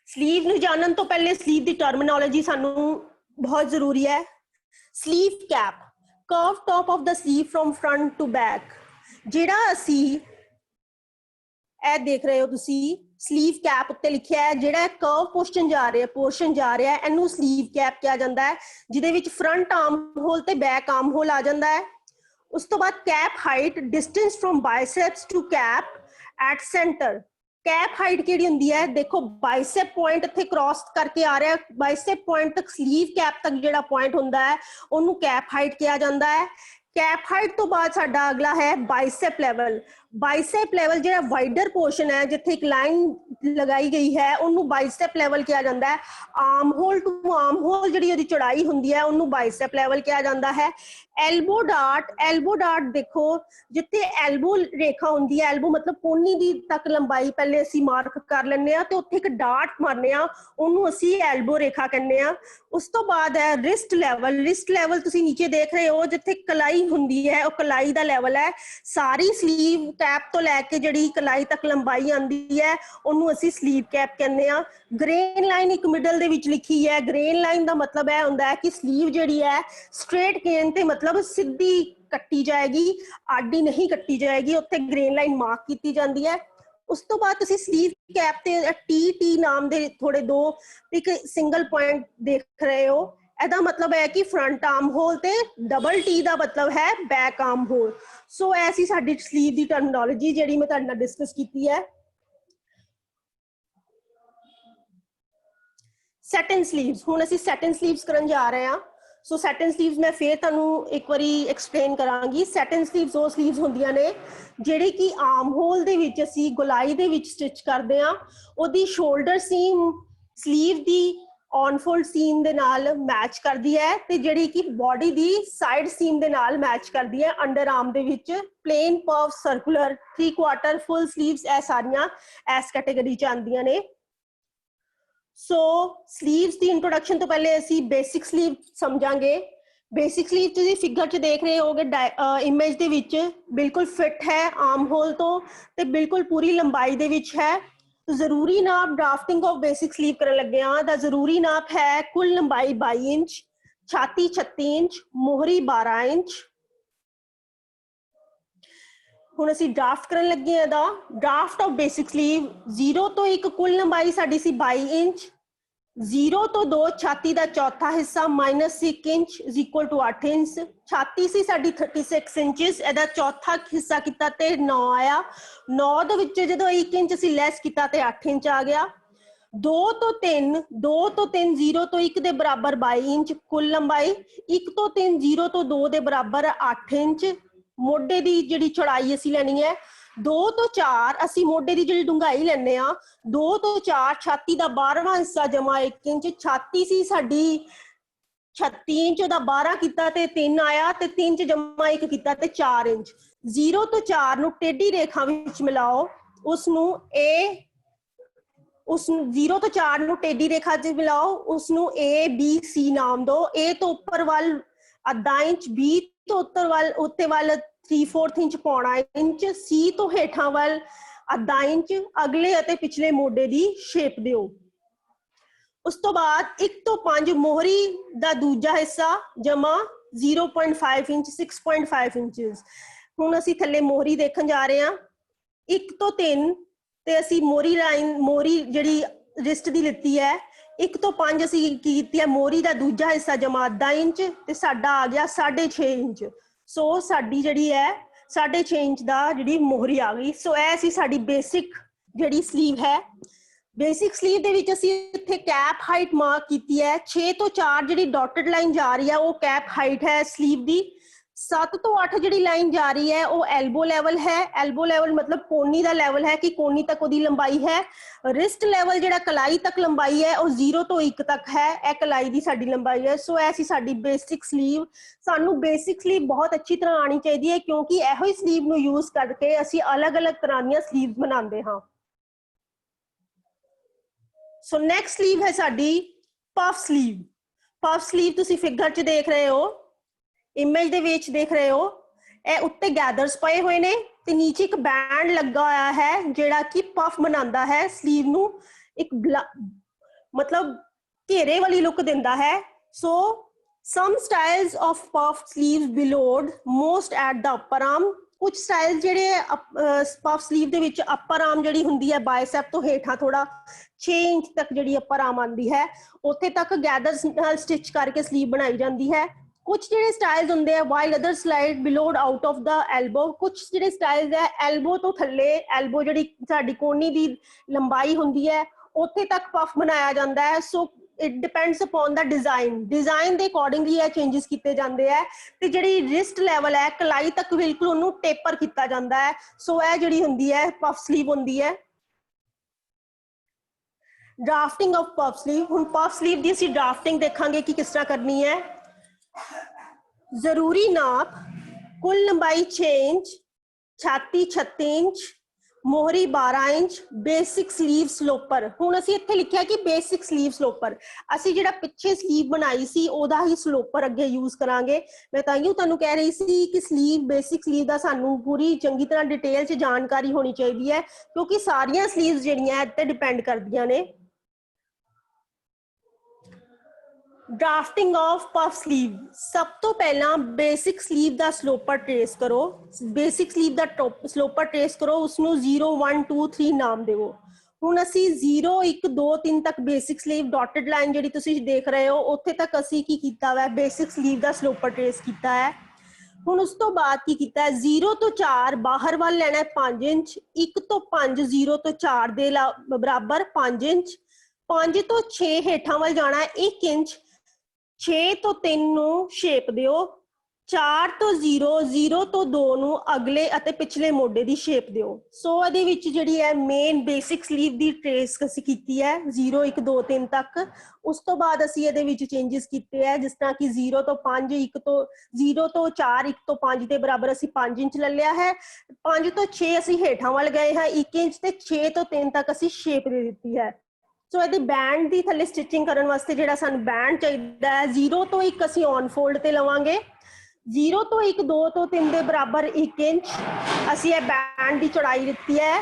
[SPEAKER 1] sleeve ਨੂੰ ਜਾਣਨ ਤੋਂ ਪਹਿਲੇ sleeve ਦੀ ਟਰਮੀਨੋਲੋਜੀ ਸਾਨੂੰ ਬਹੁਤ ਜ਼ਰੂਰੀ ਹੈ. sleeve cap, curved top of the sleeve from front to back. ਜਿਹੜਾ ਅਸੀਂ ਇਹ ਦੇਖ ਰਹੇ ਹੋ ਤੁਸੀਂ sleeve cap ਉੱਤੇ ਲਿਖਿਆ ਹੈ ਜਿਹੜਾ curve portion ਜਾ ਰਿਹਾ ਇਹਨੂੰ sleeve cap ਕਿਹਾ ਜਾਂਦਾ ਹੈ, ਜਿਹਦੇ ਵਿੱਚ front arm hole ਤੇ back arm hole ਆ ਜਾਂਦਾ ਹੈ. ਉਸ ਤੋਂ ਬਾਅਦ cap height, distance from biceps to cap at center. Cap height ਕਿਹੜੀ ਹੁੰਦੀ ਹੈ? ਦੇਖੋ ਬਾਈਸੈਪ ਪੁਆਇੰਟ ਇੱਥੇ ਕ੍ਰਾਸ ਕਰਕੇ ਆ ਰਿਹਾ, ਬਾਈਸੈਪ ਪੁਆਇੰਟ ਤੱਕ ਸਲੀਵ ਕੈਪ ਤੱਕ ਜਿਹੜਾ ਪੁਆਇੰਟ ਹੁੰਦਾ ਹੈ ਉਹਨੂੰ ਕੈਪ ਹਾਈਟ ਕਿਹਾ ਜਾਂਦਾ ਹੈ. कैप हाइट तो बाद साडा अगला है बाइसेप लेवल। बाइसेप लेवल जो वाइडर पोर्शन है जिथे एक लाइन लगाई गई है उन्होंने बाइसेप लेवल कहा जाता है। Arm hole to arm hole जी चौड़ाई होंगी है उन्होंने बाइसेप लेवल कहा जाता है। एल्बो डार्ट देखो जिथे एल्बो रेखा होंगी है, एल्बो मतलब कोनी दी तक लंबाई पहले असी मार्क कर लें तो उत्थे एक डार्ट मारने उन्होंने असी एल्बो रेखा कहने। उस तो बाद है रिस्ट लेवल तुसी नीचे देख रहे हो जिथे कलाई होंगी है वो कलाई दा लेवल है। सारी स्लीव कैप तो लैके जिहड़ी कलाई तक लंबाई आंदी है उन्होंने असी स्लीव कैप कहने। ग्रेन लाइन एक मिडल दे विच लिखी है। ग्रेन लाइन दा मतलब है हुंदा है कि स्लीव जिहड़ी है स्ट्रेट गेन ते मतलब सीधी कट्टी जाएगी, आडी नहीं कट्टी जाएगी, उत्थे ग्रेन लाइन मार्क की जाती है। उस तो बाद तुसी स्लीव कैप ते टी नाम दे थोड़े दो एक सिंगल पॉइंट देख रहे हो। एदा मतलब है कि फ्रंट आर्म होल ते डबल टी दा मतलब है बैक आर्म होल। सो ऐसी साडी स्लीव दी टर्मिनोलॉजी जिहड़ी मैं तुहाडे नाल डिस्कस कीती है। सैटिन स्लीव्स, हुण असीं सैटिन स्लीव्स करन जा रहे हैं। सो सैटिन स्लीव्स मैं फिर तुहानूं एक बारी एक्सप्लेन करांगी। सैटिन स्लीव्स वो स्लीव्स होंदियां ने जिहड़ी कि आर्म होल दे विच असीं गोलाई दे विच स्टिच करदे हां। ओहदी शोल्डर सीम स्लीव दी ऑन फोल्ड सीम दे नाल मैच करदी है ते जिहड़ी कि बॉडी दी साइड सीम दे नाल मैच करदी है। अंडर आर्म दे विच plain puff circular 3/4 full sleeves ए सारियां इस कैटेगरी च आंदियां ने। सो स्लीव्स की इंट्रोडक्शन तो पहले असी बेसिक स्लीव समझांगे। बेसिक स्लीव तुसीं फिगर च देख रहे होगे इमेज दे विच बिल्कुल फिट है आर्म होल तो बिल्कुल पूरी लंबाई दे विच है। तो जरूरी नाप ड्राफ्टिंग ऑफ बेसिक स्लीव करन लगे हाँ। जरूरी नाप है कुल लंबाई 22 इंच, छाती 36 इंच, मोहरी 12 इंच। हुण असीं ड्राफ्ट करन लगे हैं दा ड्राफ्ट ऑफ बेसिक स्लीव। 0 तो 1 कुल लंबाई साडी सी 22 इंच, 0 तो 2 छाती का चौथा हिस्सा -1 inch is equal to 8 inch. छाती सी साडी 36 इंचेस, एदा चौथा हिस्सा किता ते 9 आया। 9 दे विच जदों 1 इंच असीं लैस किता ते 8 इंच आ गया। 2 तो 3 0 तो 1 दे बराबर 22 इंच कुल लंबाई। 1 तो 3 0 तो 2 दे बराबर 8 इंच। मोढे दी जिहड़ी चौड़ाई असीं लैनी है 2 तो 4 असीं मोढे दी जिहड़ी डूंघाई लैने आ 2 तो 4 छाती दा 12वां हिस्सा जमा 1 इंच। छाती सी साडी 36 इंच दा 12 किता ते 3 आया ते 3 च जमा 1 किता ते 4 इंच। 0 तो 4 नूं टेढ़ी रेखा विच मिलाओ, उसनूं ए उस 0 तो 4 नूं टेढ़ी रेखा च मिलाओ, उसनूं ए बी सी नाम दो। ए तो उपर वाल आधा इंच, बी तो उत्ते वाल 3/4 इंच पौना इंच, सी तो हेठां वाल आधा इंच। अगले अते पिछले मोढे दी शेप दिओ। उस तो बाद 1 तो 5 मोहरी दा दूजा हिस्सा जमा 0.5 इंच 6.5 इंचेस। हुण असीं थल्ले मोहरी देखण जा रहे हां। 1 तो 3 ते असीं मोहरी लाइन मोहरी जिहड़ी रिस्ट दी लित्ती है 1 तो 5 असीं कीती है मोहरी दा दूजा हिस्सा जमा आधा इंच ते साडा आ गया 6.5 इंच। सो साडी जिहड़ी है 6.5 इंच दा जिहड़ी मोहरी आ गई। सो ऐ सी साडी बेसिक जिहड़ी स्लीव है। बेसिक स्लीव दे विच असीं इत्थे कैप हाइट मार्क कीती है। 6 तो 4 जिहड़ी डॉटेड लाइन जा रही है वो कैप हाइट है स्लीव दी। 7 तो 8 जिहड़ी लाइन जा रही है वो एल्बो लेवल है। एल्बो लेवल मतलब कोनी दा लेवल है कि कोनी तक ओदी लंबाई है। रिस्ट लेवल जिहड़ा कलाई तक लंबाई है वो 0 तो 1 तक है। ए कलाई दी साडी लंबाई है। सो ऐसी साडी बेसिक स्लीव। सानू बेसिक स्लीव बहुत अच्छी तरह आनी चाहिए है क्योंकि इहो ही स्लीव नू यूज करके असीं अलग अलग तरह दी स्लीव बनाते हाँ। सो नेक्स्ट स्लीव है साडी पफ स्लीव। पफ स्लीव तुसीं फिगर च देख रहे हो, इमेज दे विच देख रहे हो। ए उत्ते गैदर्स पए हुए ने ते नीचे एक बैंड लगा होया है जिहड़ा कि पफ बनांदा है स्लीव नू एक मतलब घेरे वाली लुक दिंदा है। So some styles of puff sleeves billowed most at the upper arm. कुछ स्टाइल जिहड़े पफ स्लीव दे विच अपर आर्म जिहड़ी हुंदी है बाइसेप तो हेठां थोड़ा 6 इंच तक जिहड़ी अपर आर्म आंदी है उत्थे तक गैदर्स नाल स्टिच करके स्लीव बनाई जांदी है। कुछ जिहड़े स्टाइल्स हुंदे हैं while other slide billowed out of the elbow. कुछ जिहड़े स्टाइल्स है एल्बो तो थल्ले एल्बो जिहड़ी साडी कोनी दी लंबाई हुंदी है उत्थे तक पफ बनाया जांदा है। So it depends upon the design के अकॉर्डिंगली ये चेंजेस किए जाते हैं ते जिहड़ी रिस्ट लैवल है कलाई तक बिल्कुल उन्होंने टेपर किया जाता है। सो यह जिहड़ी हुंदी है पफ स्लीव हुंदी है। ड्राफ्टिंग ऑफ पफ स्लीव, हुण पफ स्लीव की असीं ड्राफ्टिंग देखांगे कि किस तरह करनी है। जरूरी नाप, कुल लंबाई 6 इंच, छाती 36 इंच, मोहरी 12 इंच, बेसिक स्लीव स्लोपर। हुण असीं इत्थे लिखिआ कि बेसिक स्लीव स्लोपर, असीं जिहड़ा पिछे स्लीव बनाई सी ओहदा ही स्लोपर अगे यूज करांगे। मैं ताइयों तुहानूं कह रही सी कि स्लीव बेसिक स्लीव दा सानूं पूरी चंगी तरह डिटेल च जानकारी होनी चाहिदी है, क्योंकि सारियां स्लीव्स जिहड़ियां इत्ते डिपेंड करदियां ने। ड्राफ्टिंग ऑफ पफ स्लीव, सब तो पहला बेसिक स्लीव का स्लोपर ट्रेस करो। बेसिक स्लीव का स्लोपर ट्रेस करो, उसनों 0 1 2 3 नाम देवो। हुण असी 0 1 2 3 तक बेसिक स्लीव डॉटेड लाइन जिहड़ी तुसीं देख रहे हो उत्थे तक असी की कीता है बेसिक स्लीव का स्लोपर ट्रेस किया है। हुण उस तो बाद की कीता है 0 तो 4 बाहर वाल लेना है 5 इंच, 1 तो 5 0 तो 4 दे बराबर 5 इंच, 5 तो 6 हेठां वाल जाना है 1 इंच, 6 तो 3 ਨੂੰ ਸ਼ੇਪ ਦਿਓ, 4 ਤੋਂ 0 0 ਤੋਂ 2 ਨੂੰ ਅਗਲੇ ਅਤੇ ਪਿਛਲੇ ਮੋਢੇ ਦੀ ਸ਼ੇਪ ਦਿਓ। ਸੋ ਇਹਦੇ ਵਿੱਚ ਜਿਹੜੀ ਹੈ ਮੇਨ ਬੇਸਿਕ ਸਲੀਵ ਦੀ ਟ੍ਰੇਸ ਅਸੀਂ ਕੀਤੀ ਹੈ 0 1 2 3 ਤੱਕ। ਉਸ ਤੋਂ ਬਾਅਦ ਅਸੀਂ ਇਹਦੇ ਵਿੱਚ ਚੇਂजेस ਕੀਤੇ ਹੈ, ਜਿਸ ਤਰ੍ਹਾਂ ਕਿ 0 ਤੋਂ 5 1 ਤੋਂ 0 ਤੋਂ 4 1 ਤੋਂ 5 ਦੇ ਬਰਾਬਰ ਅਸੀਂ 5 ਇੰਚ ਲੈ ਲਿਆ ਹੈ, 5 ਤੋਂ 6 ਅਸੀਂ ਹੇਠਾਂ ਵੱਲ ਗਏ ਹਾਂ 1 ਇੰਚ ਤੇ 6 ਤੋਂ 3 ਤੱਕ ਅਸੀਂ ਸ਼ੇਪ ਦੇ ਦਿੱਤੀ ਹੈ। ਸੋ ਇਹਦੀ ਬੈਂਡ ਦੀ ਥੱਲੇ ਸਟਿਚਿੰਗ ਕਰਨ ਵਾਸਤੇ ਜਿਹੜਾ ਸਾਨੂੰ ਬੈਂਡ ਚਾਹੀਦਾ ਹੈ 0 ਤੋਂ 1 ਅਸੀਂ ਔਨ ਫੋਲਡ ਤੇ ਲਵਾਂਗੇ, 0 ਤੋਂ 1 2 ਤੋਂ 3 ਦੇ ਬਰਾਬਰ 1 ਇੰਚ ਅਸੀਂ ਇਹ ਬੈਂਡ ਦੀ ਚੌੜਾਈ ਦਿੱਤੀ ਹੈ।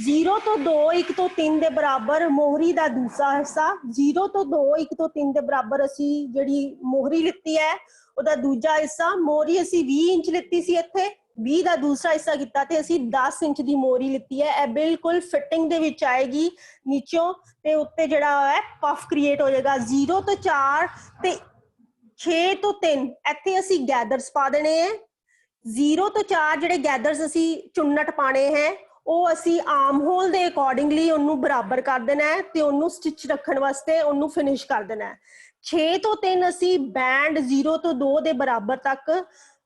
[SPEAKER 1] 0 ਤੋਂ 2 1 ਤੋਂ 3 ਦੇ ਬਰਾਬਰ ਮੋਹਰੀ ਦਾ ਦੂਸਰਾ ਹਿੱਸਾ, 0 ਤੋਂ 2 1 ਤੋਂ 3 ਦੇ ਬਰਾਬਰ ਅਸੀਂ ਜਿਹੜੀ ਮੋਹਰੀ ਲਿੱਤੀ ਹੈ ਉਹਦਾ ਦੂਜਾ ਹਿੱਸਾ। ਮੋਹਰੀ ਅਸੀਂ 20 ਇੰਚ ਲਿੱਤੀ ਸੀ, ਇੱਥੇ 20 ਦਾ ਦੂਸਰਾ ਹਿੱਸਾ ਕੀਤਾ ਤੇ ਅਸੀਂ 10 ਇੰਚ ਦੀ ਮੋਹਰੀ ਲਿੱਤੀ ਹੈ। ਇਹ ਬਿਲਕੁਲ ਫਿਟਿੰਗ ਦੇ ਵਿੱਚ ਆਏਗੀ ਨੀਚੋਂ ਤੇ ਉੱਤੇ ਜਿਹੜਾ ਹੈ ਪਫ ਕ੍ਰੀਏਟ ਹੋ ਜਾਏਗਾ। 0 ਤੋਂ 4 ਤੇ 6 ਤੋਂ 3 ਇੱਥੇ ਅਸੀਂ ਗੈਦਰਸ ਪਾ ਦੇਣੇ ਹੈ। 0 ਤੋਂ 4 ਜਿਹੜੇ ਗੈਦਰਸ ਅਸੀਂ ਚੁੰਨਟ ਪਾਣੇ ਹੈ ਉਹ ਅਸੀਂ ਆਰਮ ਹੋਲ ਦੇ ਅਕੋਰਡਿੰਗਲੀ ਉਹਨੂੰ ਬਰਾਬਰ ਕਰ ਦੇਣਾ ਹੈ ਤੇ ਉਹਨੂੰ ਸਟਿਚ ਰੱਖਣ ਵਾਸਤੇ ਉਹਨੂੰ ਫਿਨਿਸ਼ ਕਰ ਦੇਣਾ ਹੈ। 6 ਤੋਂ 3 ਅਸੀਂ ਬੈਂਡ 0 ਤੋਂ 2 ਦੇ ਬਰਾਬਰ ਤੱਕ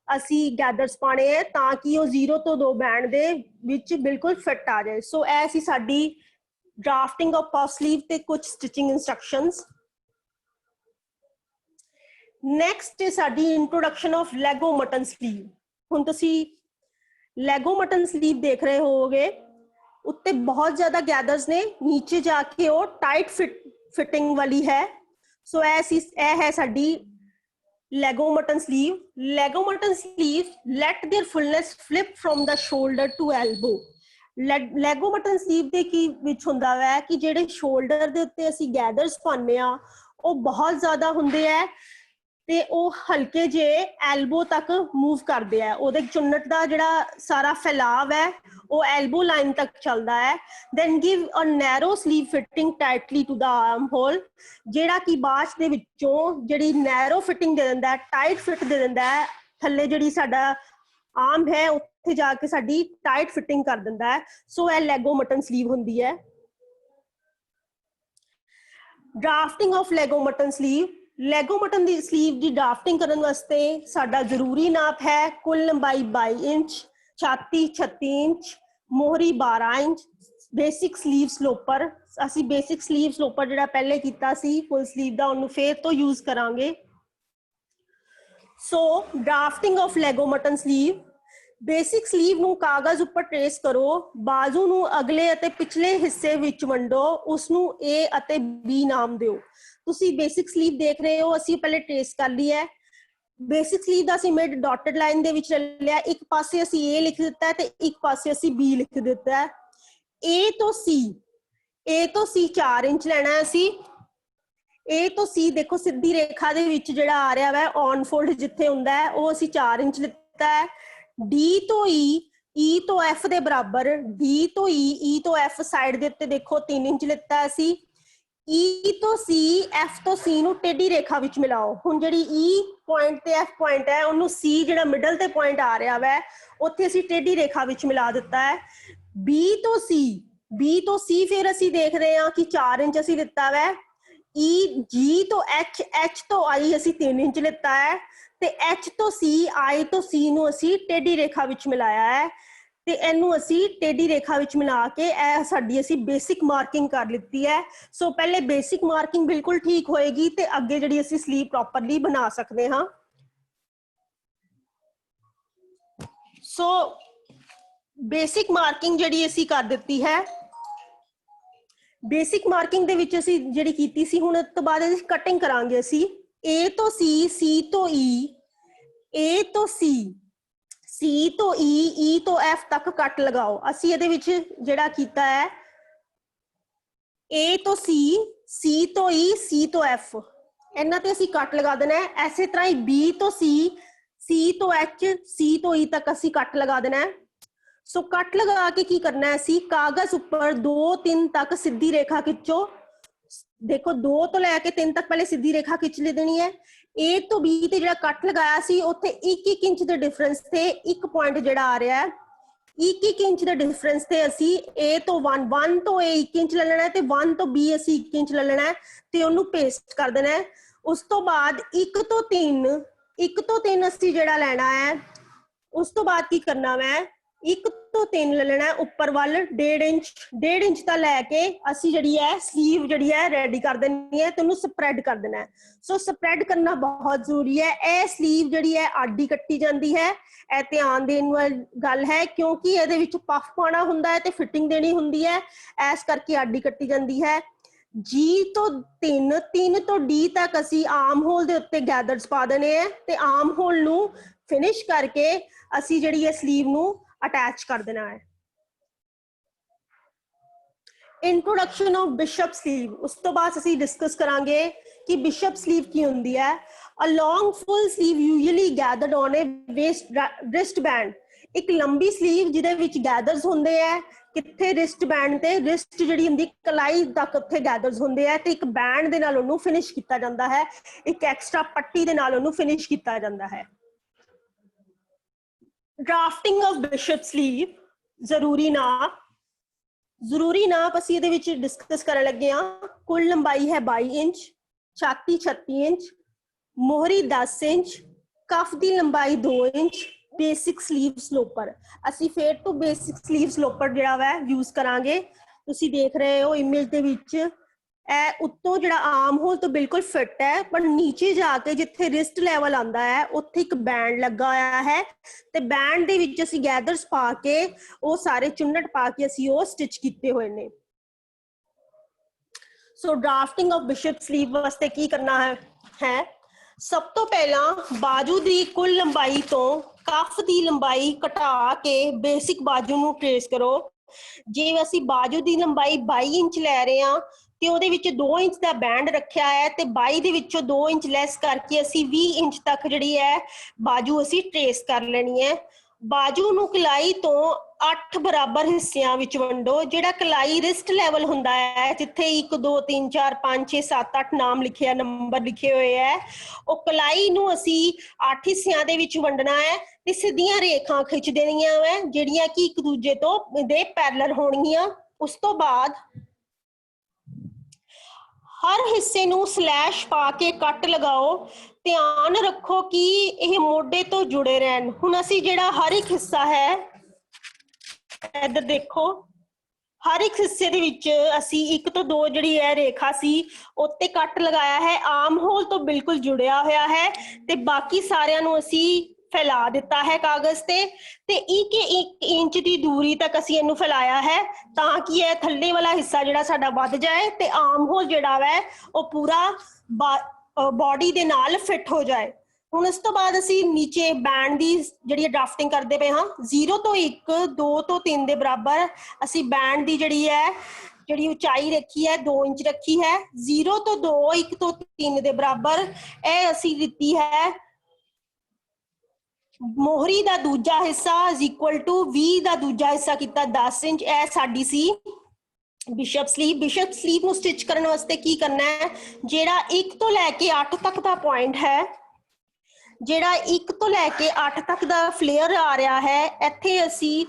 [SPEAKER 1] ਅਸੀਂ ਗੈਦਰਸ ਪਾਣੇ ਹੈ ਤਾਂ ਕਿ ਉਹ 0 ਤੋਂ 2 ਬੈਂਡ ਦੇ ਵਿੱਚ ਬਿਲਕੁਲ ਫਿੱਟ ਆ ਜਾਏ। ਸੋ ਇਹ ਸੀ ਸਾਡੀ ਡਰਾਫਟਿੰਗ ਆਫ ਪਫ ਸਲੀਵ ਤੇ ਕੁਝ ਸਟਿਚਿੰਗ ਇੰਸਟਰਕਸ਼ਨਸ। ਨੈਕਸਟ ਹੈ ਸਾਡੀ introduction of leg o' mutton sleeve. ਹੁਣ ਤੁਸੀਂ ਲੈਗੋ ਮਟਨ ਸਲੀਵ ਦੇਖ ਰਹੇ ਹੋਵੋਗੇ, ਉੱਤੇ ਬਹੁਤ ਜ਼ਿਆਦਾ ਗੈਦਰਸ ਨੇ, ਨੀਚੇ ਜਾ ਕੇ ਉਹ ਟਾਈਟ ਫਿਟਿੰਗ ਵਾਲੀ ਹੈ। ਸੋ ਇਹ ਹੈ ਸਾਡੀ Lego mutton sleeve. Lego mutton sleeves let their fullness flip from the shoulder to elbow. Lego mutton sleeve ਦੇ ਕੀ ਵਿੱਚ ਹੁੰਦਾ ਹੈ ਕਿ ਜਿਹੜੇ ਸ਼ੋਲਡਰ ਦੇ ਉੱਤੇ ਅਸੀਂ ਗੈਦਰਸ ਪਾਉਂਦੇ ਆ ਉਹ ਬਹੁਤ ਜ਼ਿਆਦਾ ਹੁੰਦੇ ਆ ਤੇ ਉਹ ਹਲਕੇ ਜੇ ਐਲਬੋ ਤੱਕ ਮੂਵ ਕਰਦੇ ਆ। ਉਹਦੇ ਚੁੰਨਟ ਦਾ ਜਿਹੜਾ ਸਾਰਾ ਫੈਲਾਵ ਹੈ ਉਹ ਐਲਬੋ ਲਾਈਨ ਤੱਕ ਚੱਲਦਾ ਹੈ। Then give a narrow sleeve fitting tightly to the armhole, ਜਿਹੜਾ ਕਿ ਬਾਅਦ ਦੇ ਵਿੱਚੋਂ ਜਿਹੜੀ ਨੈਰੋ ਫਿਟਿੰਗ ਦੇ ਦਿੰਦਾ ਹੈ, ਟਾਈਟ ਫਿਟ ਦੇ ਦਿੰਦਾ ਹੈ। ਥੱਲੇ ਜਿਹੜੀ ਸਾਡਾ ਆਰਮ ਹੈ ਉੱਥੇ ਜਾ ਕੇ ਸਾਡੀ ਟਾਈਟ ਫਿਟਿੰਗ ਕਰ ਦਿੰਦਾ ਹੈ। ਸੋ ਇਹ ਲੈਗੋ ਮਟਨ ਸਲੀਵ ਹੁੰਦੀ ਹੈ। Drafting of leg o' mutton sleeve. Leg o' mutton ਦੀ ਸਲੀਵ ਦੀ ਡਰਾਫਟਿੰਗ ਕਰਨ ਵਾਸਤੇ ਸਾਡਾ ਜ਼ਰੂਰੀ ਨਾਪ ਹੈ ਕੁੱਲ ਲੰਬਾਈ 22 ਇੰਚ, ਛਾਤੀ 36 ਇੰਚ, ਮੋਹਰੀ 12 ਇੰਚ, ਬੇਸਿਕ ਸਲੀਵ ਸਲੋਪਰ। ਅਸੀਂ ਬੇਸਿਕ ਸਲੀਵ ਸਲੋਪਰ ਜਿਹੜਾ ਪਹਿਲੇ ਕੀਤਾ ਸੀ ਫੁੱਲ ਸਲੀਵ ਦਾ ਉਹਨੂੰ ਫੇਰ ਤੋਂ ਯੂਜ਼ ਕਰਾਂਗੇ। So drafting of leg o' mutton sleeve. Basic sleeve ਨੂੰ ਕਾਗਜ਼ ਉੱਪਰ ਟ੍ਰੇਸ ਕਰੋ, ਬਾਜ਼ੂ ਨੂੰ ਅਗਲੇ ਅਤੇ ਪਿਛਲੇ ਹਿੱਸੇ ਵਿੱਚ ਵੰਡੋ, ਉਸਨੂੰ A ਅਤੇ B ਨਾਮ ਦਿਓ। ਤੁਸੀਂ ਬੇਸਿਕ ਸਲੀਵ ਦੇਖ ਰਹੇ ਹੋ, ਅਸੀਂ ਪਹਿਲੇ ਟ੍ਰੇਸ ਕਰ ਲਈ ਹੈ। ਬੇਸਿਕ ਸਲੀਵ ਦਾ ਅਸੀਂ ਮਿਡ ਡਾਟਡ ਲਾਈਨ ਦੇ ਵਿੱਚ ਲੈ ਲਿਆ, ਇੱਕ ਪਾਸੇ ਅਸੀਂ A ਲਿਖ ਦਿੱਤਾ ਤੇ ਇੱਕ ਪਾਸੇ ਅਸੀਂ B ਲਿਖ ਦਿੱਤਾ ਹੈ। A ਤੋਂ C 4 ਇੰਚ ਲੈਣਾ ਹੈ ਅਸੀਂ। A ਤੋਂ C ਦੇਖੋ ਸਿੱਧੀ ਰੇਖਾ ਦੇ ਵਿੱਚ ਜਿਹੜਾ ਆ ਰਿਹਾ ਵਾ ਔਨ ਫੋਲਡ ਜਿੱਥੇ ਹੁੰਦਾ ਹੈ ਉਹ ਅਸੀਂ 4 ਇੰਚ ਲਿੱਤਾ ਹੈ। D ਤੋਂ E ਤੋਂ F ਦੇ ਬਰਾਬਰ, D ਤੋਂ E ਤੋਂ F ਸਾਈਡ ਦੇ ਉੱਤੇ ਦੇਖੋ 3 ਇੰਚ ਲਿੱਤਾ ਅਸੀਂ। E ਤੋਂ C, F ਤੋਂ C ਨੂੰ ਟੇਢੀ ਰੇਖਾ ਵਿੱਚ ਮਿਲਾਓ। ਹੁਣ ਜਿਹੜੀ E ਪੁਆਇੰਟ ਤੇ F ਪੁਆਇੰਟ ਹੈ ਉਹਨੂੰ C ਜਿਹੜਾ ਮਿਡਲ ਤੇ ਪੁਆਇੰਟ ਆ ਰਿਹਾ ਵਾ ਉੱਥੇ ਅਸੀਂ ਟੇਢੀ ਰੇਖਾ ਵਿੱਚ ਮਿਲਾ ਦਿੱਤਾ ਹੈ। B ਤੋਂ C ਫਿਰ ਅਸੀਂ ਦੇਖ ਰਹੇ ਹਾਂ ਕਿ 4 ਇੰਚ ਅਸੀਂ ਲਿੱਤਾ ਵਾ। ई जी तो एच तो आई असी 3 इंच लिता है ते एच तो सी आई तो सी नू असी टेढ़ी रेखा विच मिलाया है ते इनू असी टेढ़ी रेखा विच मिला के ए साडी असी बेसिक मार्किंग कर लिती है। सो पहले बेसिक मार्किंग बिल्कुल ठीक होएगी ते अगे जिहड़ी असी स्लीव प्रॉपरली बना सकते हाँ। सो बेसिक मार्किंग जिहड़ी असी कर दित्ती है। बेसिक मार्किंग दे विच असी जिहड़ी कीती सी, हुण इस तो बाद कटिंग करांगे असी ए तो सी तो ई, ए तो सी तो ई तो एफ तक कट लगाओ। असी इहदे विच जिहड़ा कीता है ए तो सी तो ई, सी तो एफ, इन्हां ते असी कट लगा देना है। इसे तरह ही बी तो सी तो एच, सी तो ई तक असी कट लगा देना है। सो कट लगा के की करना है, असी कागज ऊपर 2-3 तक सीधी रेखा खिंचो। देखो 2 तो लैके 3 तक पहले सीधी रेखा खिंच ले देनी है। ए तो बी ते जिहड़ा कट लगाया सी उत्थे 1-1 इंच दे डिफरेंस थे एक पॉइंट जिहड़ा आ रहा है, 1-1 इंच दे डिफरेंस थे असी ए तो 1 तो ए 1 इंच ले लेना है ते 1 तो बी असी 1 इंच ले लेना है ते ओनू पेस्ट कर देना है। उस तो बाद 1 तो 3 असी जिहड़ा लेना है। उस तो बाद की करना मैं 1 तो 3 ले लेना है उपर वाल 1.5 इंच तक लैके असी जिहड़ी है स्लीव जिहड़ी है रेडी कर देनी है ते ओनू स्प्रैड कर देना है। सो स्प्रैड करना बहुत जरूरी है। ए स्लीव जिहड़ी है आडी कट्टी जाती है, ए ध्यान देने वाली गल है क्योंकि इहदे विच पफ पाना हुंदा है ते फिटिंग देनी हुंदी है, इस करके आडी कट्टी जाती है। जी तो 3 तो डी तक असी आर्म होल दे उत्ते गैदर्स पा देने हैं ते आर्म होल नू फिनिश करके असी जिहड़ी है स्लीव नू अटैच कर देना है। इंट्रोडक्शन ऑफ बिशप स्लीव, उस तो बाद असी डिस्कस करांगे कि बिशप स्लीव की हुंदी है। A long full sleeve usually gathered on A wrist band, एक लंबी स्लीव जिहदे विच गैदर्स हुंदे है किथे रिस्ट बैंड ते, रिस्ट जिहड़ी हुंदी कलाई तक उत्थे गैदर्स हुंदे है ते एक बैंड दे नाल ओनू फिनिश कीता जांदा है, एक एक्स्ट्रा पट्टी दे नाल ओनू फिनिश कीता जांदा है। ड्राफ्टिंग ऑफ बिशप स्लीव, जरूरी नाप असी इहदे विच डिस्कस करन लगे हां। कुल लंबाई है 22 इंच, छाती 36 इंच, मोहरी 10 इंच, कफ दी लंबाई 2 इंच, बेसिक स्लीव स्लोपर। असी फिर तो बेसिक स्लीव स्लोपर जिहड़ा वा यूज करांगे। तुसी देख रहे हो इमेज दे विच ए उत्तों जिहड़ा आर्म होल तो बिल्कुल फिट है, पर नीचे जाके जिथे रिस्ट लैवल आंदा है उत्थे एक बैंड लगा होया है ते बैंड दे विच असी गैदर्स पा के वो सारे चुन्नट पा के असी वो स्टिच कीते हुए ने। सो ड्राफ्टिंग ऑफ बिशप स्लीव वास्ते की करना है सब तो पहला बाजू दी कुल लंबाई तो कफ दी लंबाई घटा के बेसिक बाजू नू ट्रेस करो। जे असी बाजू दी लंबाई 22 इंच लै रहे हां ते ओहदे विच 2 इंच दा बैंड रखिया है ते 22 दे विचों 2 इंच लैस करके असी 20 इंच तक जिहड़ी है बाजू असी ट्रेस कर लेनी है। बाजू नू कलाई तो 8 बराबर हिस्सियां विच वंडो। जिहड़ा कलाई रिस्ट लैवल हुंदा है जिथे 1 2 3 4 5 6 7 8 नाम लिखे नंबर लिखे हुए है, वो कलाई नू असी 8 हिस्सियां दे विच वंडना है ते सीधियां रेखां खिंच देनियां है जिहड़ियां कि एक दूजे तो दे पैरेलल होणगियां। उस तो बाद हर हिस्से नू स्लैश पा के कट लगाओ। ध्यान रखो कि यह मोढे तो जुड़े रहन। हुण असी जिहड़ा हर एक हिस्सा है इधर देखो, हर एक हिस्से दे विच असी 1 तो 2 जिहड़ी है रेखा सी उत्ते कट लगाया है। आर्म होल तो बिल्कुल जुड़िया होया है ते बाकी सारियां नू असी फैला दिता है कागज ते 1 इंच की दूरी तक असी इनू फैलाया है ताकि यह थल्ले वाला हिस्सा जिहड़ा साडा वध जाए ते आर्म होल जिहड़ा वै वो पूरा बॉडी दे नाल फिट हो जाए। हुण इस तो बाद असी नीचे बैंड दी जिहड़ी ड्राफ्टिंग करदे पे हां। 0 तो 1 2 तो 3 दे बराबर असी बैंड दी जिहड़ी उचाई रखी है 2 इंच रखी है। 0 तो 2 1 तो 3 दे बराबर ए असी दित्ती है। मोहरी दा दूजा हिस्सा इज इक्वल टू 20 दा दूजा हिस्सा किता 10 इंच। ए साडी सी बिशप स्लीव। बिशप स्लीव नू स्टिच करने वास्ते की करना है, जेड़ा 1 तो लैके 8 तक दा पॉइंट है, जेड़ा 1 तो लैके 8 तक दा फ्लेयर आ रहा है, इत्थे असी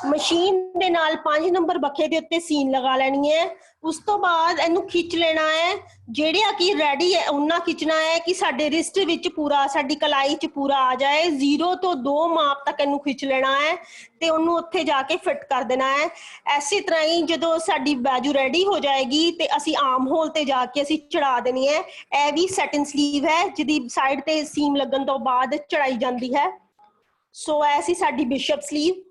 [SPEAKER 1] मशीन दे नाल 5 नंबर बखे दे उत्ते सीन लगा लैनी है। उस तो बाद इनू खिच लेना है, जेड़ा कि रेडी है उन्ना खिंचना है कि साडे रिस्ट विच पूरा, साडी कलाई च पूरा आ जाए। 0 तो 2 माप तक इनू खिंच लेना है ते उन्नू उत्थे जाके फिट कर देना है। इसी तरह ही जदों साडी बाजू रेडी हो जाएगी ते असी आर्म होल ते जाके असी चढ़ा देनी है। यह भी सैटिन स्लीव है जिहदी साइड ते सीम लगन तो बाद चढ़ाई जाती है। सो ऐ सी साडी बिशप स्लीव।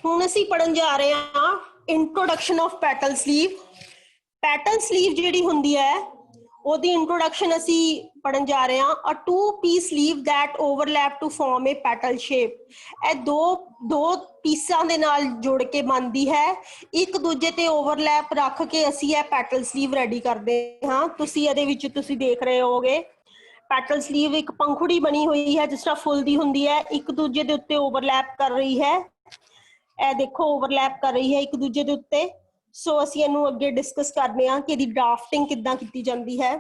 [SPEAKER 1] हुण असीं पढ़न जा रहे हां introduction of petal sleeve. Petal sleeve जिहड़ी हुंदी है ओहदी इंट्रोडक्शन असीं पढ़न जा रहे हां। अ 2-piece sleeve that overlap to form a petal shape। ਇਹ ਦੋ ਪੀਸਾਂ ਦੇ ਨਾਲ ਜੁੜ ਕੇ ਬਣਦੀ ਹੈ, ਇੱਕ ਦੂਜੇ ਤੇ ਓਵਰਲੈਪ ਰੱਖ ਕੇ ਅਸੀਂ ਇਹ ਪੈਟਲ ਸਲੀਵ ਰੈਡੀ ਕਰਦੇ ਹਾਂ। ਤੁਸੀਂ ਇਹਦੇ ਵਿੱਚ ਤੁਸੀਂ ਦੇਖ ਰਹੇ ਹੋਗੇ ਪੈਟਲ ਸਲੀਵ ਇੱਕ ਪੰਖੁੜੀ ਬਣੀ ਹੋਈ ਹੈ ਜਿਸ ਤਰ੍ਹਾਂ ਫੁੱਲ ਦੀ ਹੁੰਦੀ ਹੈ, ਇੱਕ ਦੂਜੇ ਦੇ ਉੱਤੇ ਓਵਰਲੈਪ ਕਰ ਰਹੀ ਹੈ। ਇਹ ਦੇਖੋ ਓਵਰਲੈਪ ਕਰ ਰਹੀ ਹੈ ਇੱਕ ਦੂਜੇ ਦੇ ਉੱਤੇ। ਸੋ ਅਸੀਂ ਇਹਨੂੰ ਅੱਗੇ ਡਿਸਕਸ ਕਰਦੇ ਹਾਂ ਕਿ ਇਹਦੀ ਡਰਾਫਟਿੰਗ ਕਿੱਦਾਂ ਕੀਤੀ ਜਾਂਦੀ ਹੈ।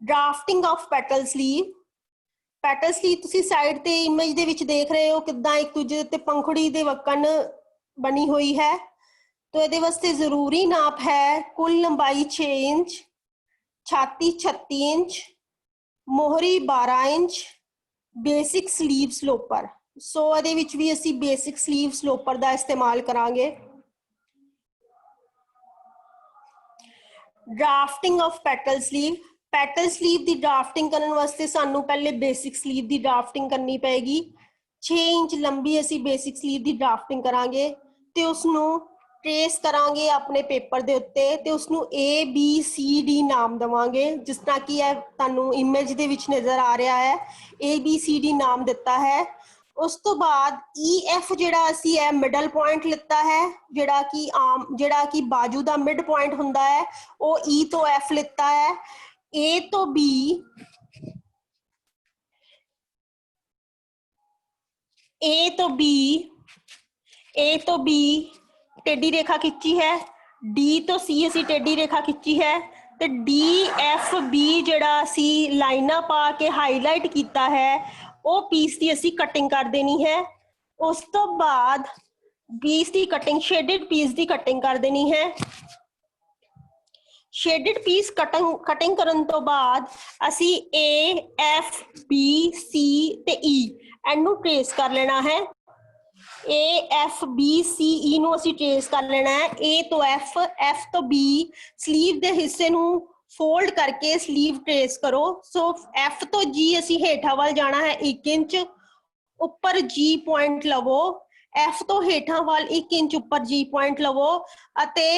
[SPEAKER 1] Drafting of petal sleeve. Petal sleeve ਤੁਸੀਂ ਸਾਈਡ ਤੇ ਇਮੇਜ ਦੇ ਵਿੱਚ ਦੇਖ ਰਹੇ ਹੋ ਕਿੱਦਾਂ ਇੱਕ ਦੂਜੇ ਦੇ ਉੱਤੇ ਪੰਖੜੀ ਦੇ ਵਕਨ ਬਣੀ ਹੋਈ ਹੈ। तो ਇਹਦੇ ਵਾਸਤੇ ਜ਼ਰੂਰੀ ਨਾਪ ਹੈ ਕੁੱਲ ਲੰਬਾਈ 6 ਇੰਚ, ਛਾਤੀ 36 ਇੰਚ, ਮੋਹਰੀ 12 ਇੰਚ, ਬੇਸਿਕ ਸਲੀਵ ਸਲੋਪਰ। ਸੋ ਇਹਦੇ ਵਿੱਚ ਵੀ ਅਸੀਂ ਬੇਸਿਕ ਸਲੀਵ ਸਲੋਪਰ ਦਾ ਇਸਤੇਮਾਲ ਕਰਾਂਗੇ। Drafting of petal sleeve. Petal sleeve ਦੀ ਡਰਾਫਟਿੰਗ ਕਰਨ ਵਾਸਤੇ ਸਾਨੂੰ ਪਹਿਲੇ ਬੇਸਿਕ ਸਲੀਵ ਦੀ ਡਰਾਫਟਿੰਗ ਕਰਨੀ ਪਏਗੀ। 6 ਇੰਚ ਲੰਬੀ ਅਸੀਂ ਬੇਸਿਕ ਸਲੀਵ ਦੀ ਡਰਾਫਟਿੰਗ ਕਰਾਂਗੇ ਤੇ ਉਸਨੂੰ ट्रेस करांगे अपने पेपर दे उत्ते ते उसनू ABCD नाम देवांगे जिस तरह कि यह तुहानू इमेज दे विच नजर आ रहा है। ABCD नाम दिता है। उस तो बाद EF जिहड़ा असी है मिडल पॉइंट लिता है, जिहड़ा कि बाजू दा मिड पॉइंट हुंदा है वो E तो F लिता है। A तो B, A तो B टेढ़ी रेखा खिंची है। D तो C असी टेढ़ी रेखा खिंची है ते DFB जिहड़ा असी लाइना पा के हाईलाइट किया है वो पीस की असी कटिंग कर देनी है। उस तो बाद पीस की कटिंग शेडेड पीस की कटिंग कर देनी है। शेडेड पीस कटिंग करन तो बाद असी A F B C ते E इनू ट्रेस कर लेना है। A F B C E ਨੂੰ ਅਸੀਂ ट्रेस कर लेना है। A तो F, F तो B स्लीव ਦੇ ਹਿੱਸੇ ਨੂੰ फोल्ड करके स्लीव ट्रेस करो। सो F तो G ਅਸੀਂ ਹੇਠਾਂ ਵੱਲ ਜਾਣਾ ਹੈ 1 ਇੰਚ, ਉੱਪਰ G पॉइंट ਲਵੋ। F ਤੋਂ ਹੇਠਾਂ ਵੱਲ 1 ਇੰਚ ਉੱਪਰ G पॉइंट ਲਵੋ ਅਤੇ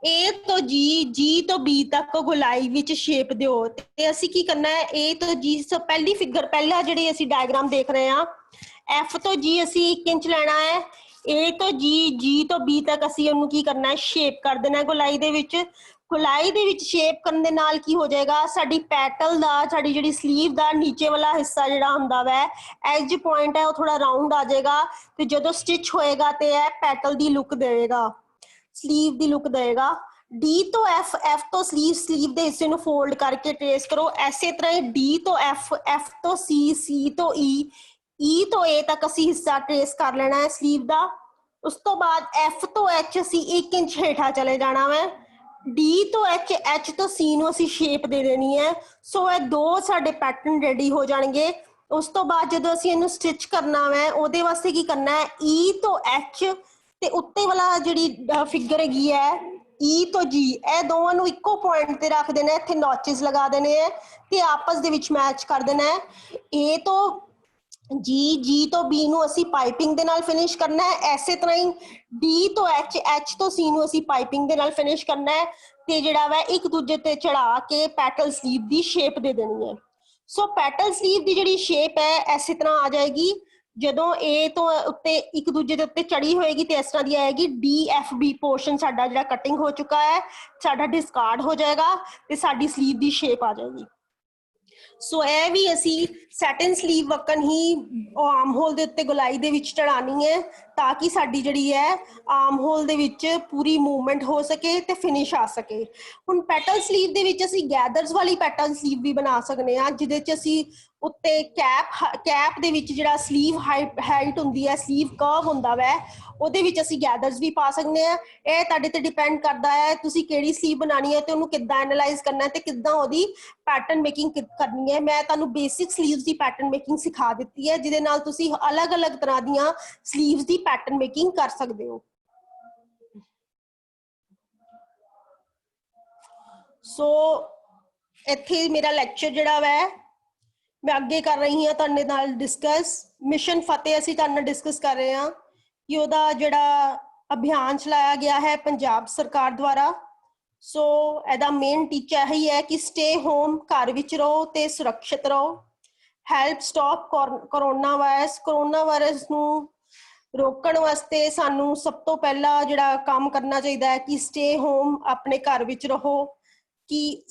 [SPEAKER 1] A ਤੋਂ G ਤੋਂ B ਤੱਕ ਗੋਲਾਈ ਵਿੱਚ ਸ਼ੇਪ ਦਿਓ। ਤੇ ਅਸੀਂ ਕੀ ਕਰਨਾ ਹੈ A ਤੋਂ G ਸੋ ਪਹਿਲੀ ਫਿਗਰ ਪਹਿਲਾ ਜਿਹੜੀ ਅਸੀਂ ਡਾਇਗਰਾਮ ਦੇਖ ਰਹੇ ਹਾਂ F तो G असी 1 इंच लेना है। A तो G तो B तक असी उन्होंने की करना है शेप कर देना है गोलाई दे विच। गोलाई दे विच शेप करने दे नाल की हो जाएगा साडी पैटल दा साडी जिहड़ी स्लीव दा नीचे वाला हिस्सा जिहड़ा हुंदा वै एज पॉइंट है वो थोड़ा राउंड आ जाएगा ते जदों स्टिच होएगा ते यह पैटल दी लुक देगा, स्लीव दी लुक देगा। D तो F, F तो स्लीव दे हिस्से नूं फोल्ड करके ट्रेस करो। इसे तरह ही D तो F, F तो C, C तो E तो A तक असी हिस्सा ट्रेस कर लेना है स्लीव दा। उस तो बाद F तो H असी 1 इंच हेठा चले जाना है। D तो H, H तो C नूं असी शेप दे देनी है। सो ये दो साडे पैटर्न रेडी हो जाएंगे। उस तो बाद जदों असी इहनूं स्टिच करना है उहदे वास्ते की करना है E तो H ते उत्ते वाला जिहड़ी फिगर हैगी है E तो G ਇਹ ਦੋਵਾਂ ਨੂੰ ਇੱਕੋ ਪੁਆਇੰਟ ਤੇ ਰੱਖ ਦੇਣਾ। ਇੱਥੇ ਨੌਚਸ ਲਗਾ ਦੇਣੇ ਹੈ ਤੇ ਆਪਸ ਦੇ ਵਿੱਚ ਮੈਚ ਕਰ ਦੇਣਾ ਹੈ। A तो G तो B ਨੂੰ ਅਸੀਂ ਪਾਈਪਿੰਗ ਦੇ ਨਾਲ ਫਿਨਿਸ਼ ਕਰਨਾ ਹੈ। ਐਸੇ ਤਰ੍ਹਾਂ ਹੀ D तो H, H तो C ਨੂੰ ਅਸੀਂ ਪਾਈਪਿੰਗ ਦੇ ਨਾਲ ਫਿਨਿਸ਼ ਕਰਨਾ ਹੈ ਤੇ ਜਿਹੜਾ ਵਾ ਇੱਕ ਦੂਜੇ ਤੇ ਚੜਾ ਕੇ ਪੈਟਲ ਸਲੀਵ ਦੀ ਸ਼ੇਪ ਦੇ ਦੇਣੀ ਹੈ। ਸੋ ਪੈਟਲ ਸਲੀਵ ਦੀ ਜਿਹੜੀ ਸ਼ੇਪ ਹੈ ਐਸੇ ਤਰ੍ਹਾਂ ਆ ਜਾਏਗੀ। ਜਦੋਂ A ਤੋਂ ਉੱਤੇ ਇੱਕ ਦੂਜੇ ਦੇ ਉੱਤੇ ਚੜੀ ਹੋਏਗੀ ਤੇ ਇਸ ਤਰ੍ਹਾਂ ਦੀ ਆਏਗੀ। DFB ਪੋਰਸ਼ਨ ਸਾਡਾ ਜਿਹੜਾ ਕਟਿੰਗ ਹੋ ਚੁੱਕਾ ਹੈ ਸਾਡਾ ਡਿਸਕਾਰਡ ਹੋ ਜਾਏਗਾ ਤੇ ਸਾਡੀ ਸਲੀਵ ਦੀ ਸ਼ੇਪ ਆ ਜਾਏਗੀ। ਸੋ ਇਹ ਵੀ ਅਸੀਂ ਸੈਟਨ ਸਲੀਵ ਵਕਨ ਹੀ ਆਰਮ ਹੋਲ ਦੇ ਉੱਤੇ ਗੋਲਾਈ ਦੇ ਵਿੱਚ ਚੜਾਣੀ ਹੈ ਤਾਂ ਕਿ ਸਾਡੀ ਜਿਹੜੀ ਹੈ ਆਰਮ ਹੋਲ ਦੇ ਵਿੱਚ ਪੂਰੀ ਮੂਵਮੈਂਟ ਹੋ ਸਕੇ ਤੇ ਫਿਨਿਸ਼ ਆ ਸਕੇ। ਹੁਣ ਪੈਟਲ ਸਲੀਵ ਦੇ ਵਿੱਚ ਅਸੀਂ ਗੈਦਰਸ ਵਾਲੀ ਪੈਟਲ ਸਲੀਵ ਵੀ ਬਣਾ ਸਕਦੇ ਹਾਂ, ਜਿਹਦੇ 'ਚ ਅਸੀਂ ਉੱਤੇ ਕੈਪ ਦੇ ਵਿੱਚ ਜਿਹੜਾ ਸਲੀਵ ਹਾਈਟ ਹੁੰਦੀ ਹੈ, ਸਲੀਵ ਕਰਵ ਹੁੰਦਾ ਵੈ, ਉਹਦੇ ਵਿੱਚ ਅਸੀਂ ਗੈਦਰਸ ਵੀ ਪਾ ਸਕਦੇ ਹਾਂ। ਇਹ ਤੁਹਾਡੇ ਤੇ ਡਿਪੈਂਡ ਕਰਦਾ ਹੈ ਤੁਸੀਂ ਕਿਹੜੀ ਸਲੀਵ ਬਣਾਉਣੀ ਹੈ ਤੇ ਉਹਨੂੰ ਕਿੱਦਾਂ ਐਨਾਲਾਈਜ਼ ਕਰਨਾ ਹੈ ਤੇ ਕਿੱਦਾਂ ਉਹਦੀ ਪੈਟਰਨ ਮੇਕਿੰਗ ਕਰਨੀ ਹੈ। ਮੈਂ ਤੁਹਾਨੂੰ ਬੇਸਿਕ ਸਲੀਵਸ ਦੀ ਪੈਟਰਨ ਮੇਕਿੰਗ ਸਿਖਾ ਦਿੱਤੀ ਹੈ, ਜਿਹਦੇ ਨਾਲ ਤੁਸੀਂ ਅਲੱਗ-ਅਲੱਗ ਤਰ੍ਹਾਂ ਦੀਆਂ ਸਲੀਵਸ ਦੀ ਪੈਟਰਨ ਮੇਕਿੰਗ ਕਰ ਸਕਦੇ ਹੋ। ਸੋ ਇੱਥੇ ਮੇਰਾ ਲੈਕਚਰ ਜਿਹੜਾ ਵੈ ਮੈਂ ਅੱਗੇ ਕਰ ਰਹੀ ਹਾਂ ਤੁਹਾਡੇ ਨਾਲ ਡਿਸਕਸ। ਮਿਸ਼ਨ ਫਤਿਹ ਅਸੀਂ ਤੁਹਾਡੇ ਨਾਲ ਡਿਸਕਸ ਕਰ ਰਹੇ ਹਾਂ ਕਿ ਉਹਦਾ ਜਿਹੜਾ ਅਭਿਆਨ ਚਲਾਇਆ ਗਿਆ ਹੈ ਪੰਜਾਬ ਸਰਕਾਰ ਦੁਆਰਾ। ਸੋ ਇਹਦਾ ਮੇਨ ਟੀਚਾ ਇਹੀ ਹੈ ਕਿ ਸਟੇ ਹੋਮ, ਘਰ ਵਿੱਚ ਰਹੋ ਤੇ ਸੁਰੱਖਿਅਤ ਰਹੋ। Help stop corona virus. Corona virus ਨੂੰ ਰੋਕਣ ਵਾਸਤੇ ਸਾਨੂੰ ਸਭ ਤੋਂ ਪਹਿਲਾਂ ਜਿਹੜਾ ਕੰਮ ਕਰਨਾ ਚਾਹੀਦਾ ਹੈ ਕਿ ਸਟੇ ਹੋਮ, ਆਪਣੇ ਘਰ ਵਿੱਚ ਰਹੋ, ਕਿ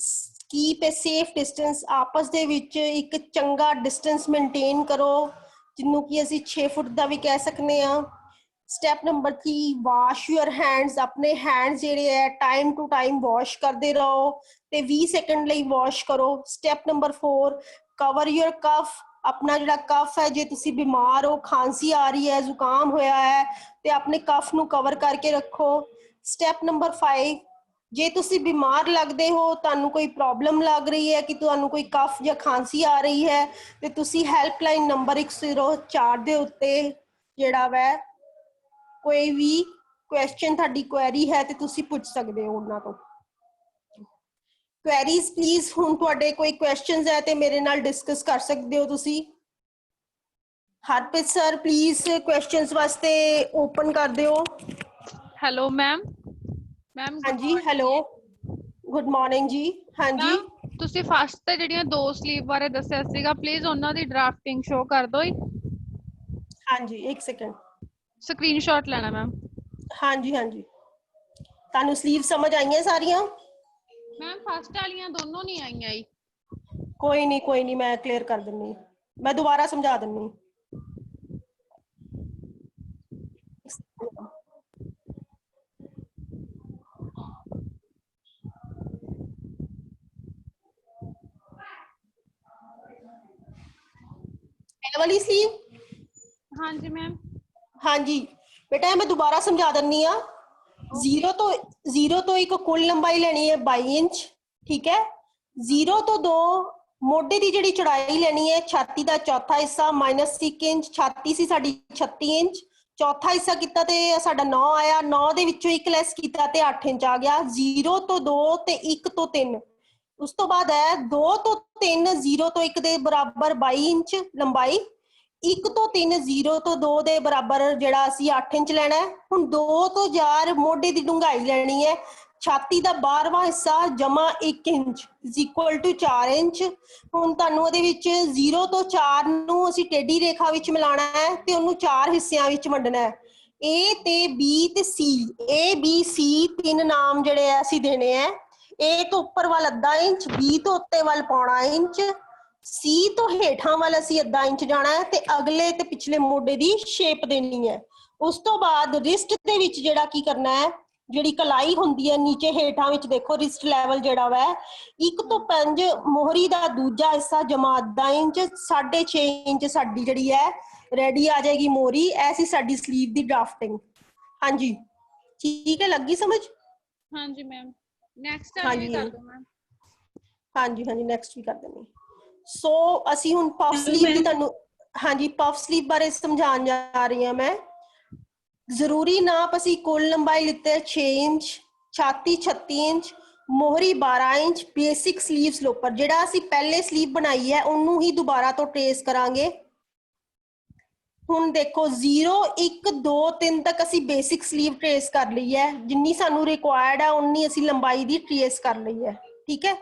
[SPEAKER 1] ਕੀਪ ਅ ਸੇਫ ਡਿਸਟੈਂਸ, ਆਪਸ ਦੇ ਵਿੱਚ ਇੱਕ ਚੰਗਾ ਡਿਸਟੈਂਸ ਮੇਨਟੇਨ ਕਰੋ, ਜਿਹਨੂੰ ਕਿ ਅਸੀਂ 6 ਫੁੱਟ ਦਾ ਵੀ ਕਹਿ ਸਕਦੇ ਹਾਂ। Step number 3, wash your hands. ਆਪਣੇ ਹੈਂਡਸ ਜਿਹੜੇ ਹੈ ਟਾਈਮ ਟੂ ਟਾਈਮ ਵਾਸ਼ ਕਰਦੇ ਰਹੋ ਤੇ 20 ਸੈਕਿੰਡ ਲਈ ਵਾਸ਼ ਕਰੋ। Step number 4, cover your cough. ਆਪਣਾ ਜਿਹੜਾ ਕਫ ਹੈ, ਜੇ ਤੁਸੀਂ ਬਿਮਾਰ ਹੋ, ਖਾਂਸੀ ਆ ਰਹੀ ਹੈ, ਜ਼ੁਕਾਮ ਹੋਇਆ ਹੈ ਤੇ ਆਪਣੇ ਕਫ ਨੂੰ ਕਵਰ ਕਰਕੇ ਰੱਖੋ। ਸਟੈਪ ਨੰਬਰ 5, ਜੇ ਤੁਸੀਂ ਬਿਮਾਰ ਲੱਗਦੇ ਹੋ, ਤੁਹਾਨੂੰ ਕੋਈ ਪ੍ਰੋਬਲਮ ਲੱਗ ਰਹੀ ਹੈ ਕਿ ਤੁਹਾਨੂੰ ਕੋਈ ਕਫ ਜਾਂ ਖਾਂਸੀ ਆ ਰਹੀ ਹੈ ਤੇ ਤੁਸੀਂ ਹੈਲਪਲਾਈਨ ਨੰਬਰ 104 ਦੇ ਉੱਤੇ ਜਿਹੜਾ ਵੈ ਕੋਈ ਵੀ ਕੁਐਸਚਨ, ਤੁਹਾਡੀ ਕੁਐਰੀ ਹੈ ਤੇ ਤੁਸੀਂ ਪੁੱਛ ਸਕਦੇ ਹੋ ਉਹਨਾਂ ਤੋਂ। ਕੁਐਰੀਜ਼ ਪਲੀਜ਼, ਹੁਣ ਤੁਹਾਡੇ ਕੋਈ ਕੁਐਸਚਨਸ ਹੈ ਤੇ ਮੇਰੇ ਨਾਲ ਡਿਸਕਸ ਕਰ ਸਕਦੇ ਹੋ ਤੁਸੀਂ। ਹਰਪ੍ਰੀਤ ਸਰ ਪਲੀਜ਼ ਕੁਐਸਚਨਸ ਵਾਸਤੇ ਓਪਨ ਕਰ ਦਿਓ।
[SPEAKER 2] Hello ma'am. ਮੈਮ
[SPEAKER 1] ਹਾਂਜੀ, ਹੈਲੋ, ਗੁੱਡ ਮਾਰਨਿੰਗ ਜੀ। ਹਾਂਜੀ
[SPEAKER 2] ਮੈਮ ਤੁਸੀਂ ਫਸਟ ਤੇ ਜਿਹੜੀਆਂ 2 ਸਲੀਵ ਬਾਰੇ ਦੱਸਿਆ ਸੀਗਾ, ਪਲੀਜ਼ ਉਹਨਾਂ ਦੀ ਡਰਾਫਟਿੰਗ ਸ਼ੋ ਕਰ ਦਿਓ।
[SPEAKER 1] ਹਾਂਜੀ, ਇੱਕ ਸੈਕਿੰਡ,
[SPEAKER 2] ਸਕਰੀਨਸ਼ਾਟ ਲੈਣਾ ਮੈਮ।
[SPEAKER 1] ਹਾਂਜੀ ਹਾਂਜੀ, ਤੁਹਾਨੂੰ ਸਲੀਵ ਸਮਝ ਆਈਆਂ ਸਾਰੀਆਂ?
[SPEAKER 2] ਮੈਮ ਫਸਟ ਵਾਲੀਆਂ ਦੋਨੋਂ ਨਹੀਂ ਆਈਆਂ ਜੀ।
[SPEAKER 1] ਕੋਈ ਨਹੀਂ, ਮੈਂ ਕਲੀਅਰ ਕਰ ਦਿੰਨੀ, ਮੈਂ ਦੁਬਾਰਾ ਸਮਝਾ ਦਿੰਨੀ। ਇਹ ਵਾਲੀ ਸਲੀਵ?
[SPEAKER 2] ਹਾਂਜੀ ਮੈਮ।
[SPEAKER 1] ਹਾਂਜੀ ਬੇਟਾ, ਮੈਂ ਦੁਬਾਰਾ ਸਮਝਾ ਦਿੰਨੀ ਆ। ਜ਼ੀਰੋ ਤੋਂ ਇੱਕ ਕੁੱਲ ਲੰਬਾਈ ਲੈਣੀ ਹੈ 22 ਇੰਚ, ਠੀਕ ਹੈ। 0 ਤੋਂ 2 ਮੋਢੇ ਦੀ ਜਿਹੜੀ ਚੌੜਾਈ ਲੈਣੀ ਹੈ, ਛਾਤੀ ਦਾ ਚੌਥਾ ਹਿੱਸਾ -1 ਇੰਚ। ਛਾਤੀ ਸੀ ਸਾਡੀ 36 ਇੰਚ, ਚੌਥਾ ਹਿੱਸਾ ਕੀਤਾ ਤੇ ਸਾਡਾ 9 ਆਇਆ। 9 ਦੇ ਵਿੱਚੋਂ 1 ਲੈਸ ਕੀਤਾ ਤੇ 8 ਇੰਚ ਆ ਗਿਆ। 0 ਤੋਂ 2 ਤੇ 1 ਤੋਂ 3, ਉਸ ਤੋਂ ਬਾਅਦ ਹੈ 2 ਤੋਂ 3, 0 ਤੋਂ 1 ਦੇ ਬਰਾਬਰ 22 ਇੰਚ ਲੰਬਾਈ। 1 ਤੋਂ 3, 0 ਤੋਂ 2 ਦੇ ਬਰਾਬਰ ਜਿਹੜਾ ਅਸੀਂ 8 ਇੰਚ ਲੈਣਾ ਹੈ। ਹੁਣ 2 ਤੋਂ 4 ਮੋਢੇ ਦੀ ਡੂੰਘਾਈ ਲੈਣੀ ਹੈ। ਛਾਤੀ ਦਾ 12ਵਾਂ ਹਿੱਸਾ ਜਮਾ 1 ਇੰਚ ਇਕੁਅਲ ਟੂ 4 ਇੰਚ। ਹੁਣ ਤੁਹਾਨੂੰ ਉਹਦੇ ਵਿੱਚ 0 ਤੋਂ 4 ਨੂੰ ਅਸੀਂ ਟੇਢੀ ਰੇਖਾ ਵਿੱਚ ਮਿਲਾਣਾ ਹੈ ਤੇ ਉਹਨੂੰ 4 ਹਿੱਸਿਆਂ ਵਿੱਚ ਵੰਡਣਾ ਹੈ, A ਤੇ B ਤੇ C। A B C 3 ਨਾਮ ਜਿਹੜੇ ਆ ਅਸੀਂ ਦੇਣੇ ਹੈ। A ਤੋਂ ਉੱਪਰ ਵੱਲ ਅੱਧਾ ਇੰਚ, B ਤੋਂ ਉੱਤੇ ਵੱਲ ਪੌਣਾ ਇੰਚ, C ਤੋਂ ਹੇਠਾਂ ਵੱਲ ਅਸੀਂ ਅੱਧਾ ਇੰਚ ਜਾਣਾ ਹੈ ਤੇ ਅਗਲੇ ਤੇ ਪਿਛਲੇ ਮੋਢੇ ਦੀ ਸ਼ੇਪ ਦੇਣੀ ਹੈ। ਉਸ ਤੋਂ ਬਾਅਦ ਰਿਸਟ ਦੇ ਵਿੱਚ ਜਿਹੜਾ ਕੀ ਕਰਨਾ ਹੈ, ਜਿਹੜੀ ਕਲਾਈ ਹੁੰਦੀ ਹੈ ਨੀਚੇ ਹੇਠਾਂ ਵਿੱਚ ਦੇਖੋ, ਰਿਸਟ ਲੈਵਲ ਜਿਹੜਾ ਵਾ 1 ਤੋਂ 5 ਮੋਹਰੀ ਦਾ ਦੂਜਾ ਹਿੱਸਾ ਜਮਾ ਅੱਧਾ ਇੰਚ, 6.5 ਇੰਚ ਸਾਡੀ ਜਿਹੜੀ ਹੈ ਰੈਡੀ ਆ ਜਾਏਗੀ ਮੋਹਰੀ। ਐਸੀ ਸਾਡੀ ਸਲੀਵ ਦੀ ਡਰਾਫਟਿੰਗ। ਹਾਂਜੀ ਠੀਕ ਹੈ, ਲੱਗੀ ਸਮਝ?
[SPEAKER 2] ਹਾਂਜੀ ਮੈਮ, ਨੈਕਸਟ ਵਾਲੀ ਵੀ
[SPEAKER 1] ਹਾਂਜੀ
[SPEAKER 2] ਕਰ ਦਿਓ ਮੈਮ।
[SPEAKER 1] ਹਾਂਜੀ ਹਾਂਜੀ, ਨੈਕਸਟ ਵੀ ਕਰ ਦਿੰਦੇ। ਸੋ ਅਸੀਂ ਹੁਣ ਪਫ ਸਲੀਵ ਦੀ ਤੁਹਾਨੂੰ, ਹਾਂਜੀ ਪਫ ਸਲੀਵ ਬਾਰੇ ਸਮਝਾਉਣ ਜਾ ਰਹੀ ਹਾਂ ਮੈਂ। ਜ਼ਰੂਰੀ ਨਾਪ ਅਸੀਂ ਕੁੱਲ ਲੰਬਾਈ ਲਿੱਤੇ 6 ਇੰਚ, ਛਾਤੀ 36 ਇੰਚ, ਮੋਹਰੀ 12 ਇੰਚ। ਬੇਸਿਕ ਸਲੀਵ ਸਲੋਪਰ ਜਿਹੜਾ ਅਸੀਂ ਪਹਿਲੇ ਸਲੀਵ ਬਣਾਈ ਹੈ ਉਹਨੂੰ ਹੀ ਦੁਬਾਰਾ ਤੋਂ ਟ੍ਰੇਸ ਕਰਾਂਗੇ। ਹੁਣ ਦੇਖੋ 0 1 2 3 ਤੱਕ ਅਸੀਂ ਬੇਸਿਕ ਸਲੀਵ ਟ੍ਰੇਸ ਕਰ ਲਈ ਹੈ, ਜਿੰਨੀ ਸਾਨੂੰ ਰਿਕੁਆਇਰਡ ਹੈ ਉਨੀ ਅਸੀਂ ਲੰਬਾਈ ਦੀ ਟ੍ਰੇਸ ਕਰ ਲਈ ਹੈ, ਠੀਕ ਹੈ।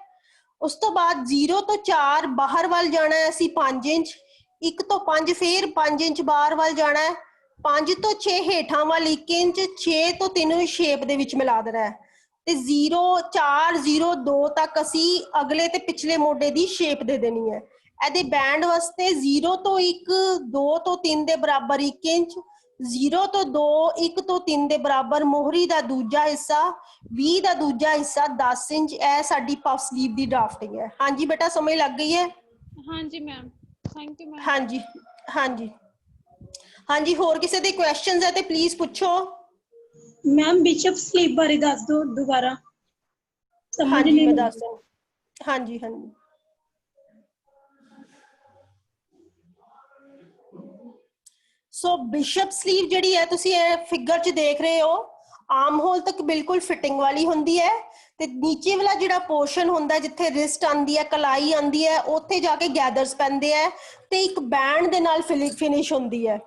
[SPEAKER 1] ਉਸ ਤੋਂ ਬਾਅਦ 0 ਤੋਂ 4 ਬਾਹਰ ਵੱਲ ਜਾਣਾ ਹੈ ਅਸੀਂ 5 ਇੰਚ, 1 ਤੋਂ 5 ਫੇਰ 5 ਇੰਚ ਬਾਹਰ ਵੱਲ ਜਾਣਾ ਹੈ, 5 ਤੋਂ 6 ਹੇਠਾਂ ਵੱਲ 1 ਇੰਚ, 6 ਤੋਂ 3 ਸ਼ੇਪ ਦੇ ਵਿੱਚ ਮਿਲਾ ਦੇਣਾ ਹੈ ਤੇ 0 4 0 2 ਤੱਕ ਅਸੀਂ ਅਗਲੇ ਤੇ ਪਿਛਲੇ ਮੋਢੇ ਦੀ ਸ਼ੇਪ ਦੇ ਦੇਣੀ ਹੈ। ਇਹਦੇ ਬੈਂਡ ਵਾਸਤੇ 0 ਤੋਂ 1 2 ਤੋਂ 3 ਦੇ ਬਰਾਬਰ 1 ਇੰਚ, 0 ਤੋਂ 2, 1 ਤੋਂ 3 ਦੇ ਬਰਾਬਰ, ਮੋਹਰੀ ਦਾ ਦੂਜਾ ਹਿੱਸਾ, 20 ਦਾ ਦੂਜਾ ਹਿੱਸਾ, 10 ਇੰਚ। ਇਹ ਸਾਡੀ ਪਫ ਸਲੀਵ ਦੀ ਡਰਾਫਟਿੰਗ ਹੈ। ਹਾਂਜੀ ਬੇਟਾ ਸਮਝ ਲੱਗ ਗਈ ਹੈ?
[SPEAKER 2] ਹਾਂਜੀ ਮੈਮ, ਥੈਂਕ ਯੂ ਮੈਮ।
[SPEAKER 1] ਹਾਂਜੀ ਹਾਂਜੀ ਹਾਂਜੀ, ਹੋਰ ਕਿਸੇ ਦੇ ਕੁਐਸਚਨਸ ਹੈ ਤੇ ਪਲੀਜ਼ ਪੁੱਛੋ।
[SPEAKER 3] ਮੈਮ ਬਿਸ਼ਪ ਸਲੀਪ ਬਾਰੇ ਦੱਸ ਦਿਓ ਦੁਬਾਰਾ, ਸਮਝ
[SPEAKER 1] ਹਾਂਜੀ
[SPEAKER 3] ਨਹੀਂ
[SPEAKER 1] ਮੈਂ
[SPEAKER 3] ਲੱਗੀ।
[SPEAKER 1] ਦੱਸ ਦਿੰਦੀ। ਹਾਂਜੀ ਹਾਂਜੀ, ਸੋ ਬਿਸ਼ਪ ਸਲੀਵ ਜਿਹੜੀ ਹੈ, ਤੁਸੀਂ ਇਹ ਫਿਗਰ 'ਚ ਦੇਖ ਰਹੇ ਹੋ, ਆਰਮ ਹੋਲ ਤੱਕ ਬਿਲਕੁਲ ਫਿਟਿੰਗ ਵਾਲੀ ਹੁੰਦੀ ਹੈ ਤੇ ਨੀਚੇ ਵਾਲਾ ਜਿਹੜਾ ਪੋਰਸ਼ਨ ਹੁੰਦਾ ਜਿੱਥੇ ਰਿਸਟ ਆਂਦੀ ਹੈ, ਕਲਾਈ ਆਂਦੀ ਹੈ, ਉੱਥੇ ਜਾ ਕੇ ਗੈਦਰਸ ਪੈਂਦੇ ਆ ਤੇ ਇੱਕ ਬੈਂਡ ਦੇ ਨਾਲ ਫਿਨਿਸ਼ ਹੁੰਦੀ ਹੈ।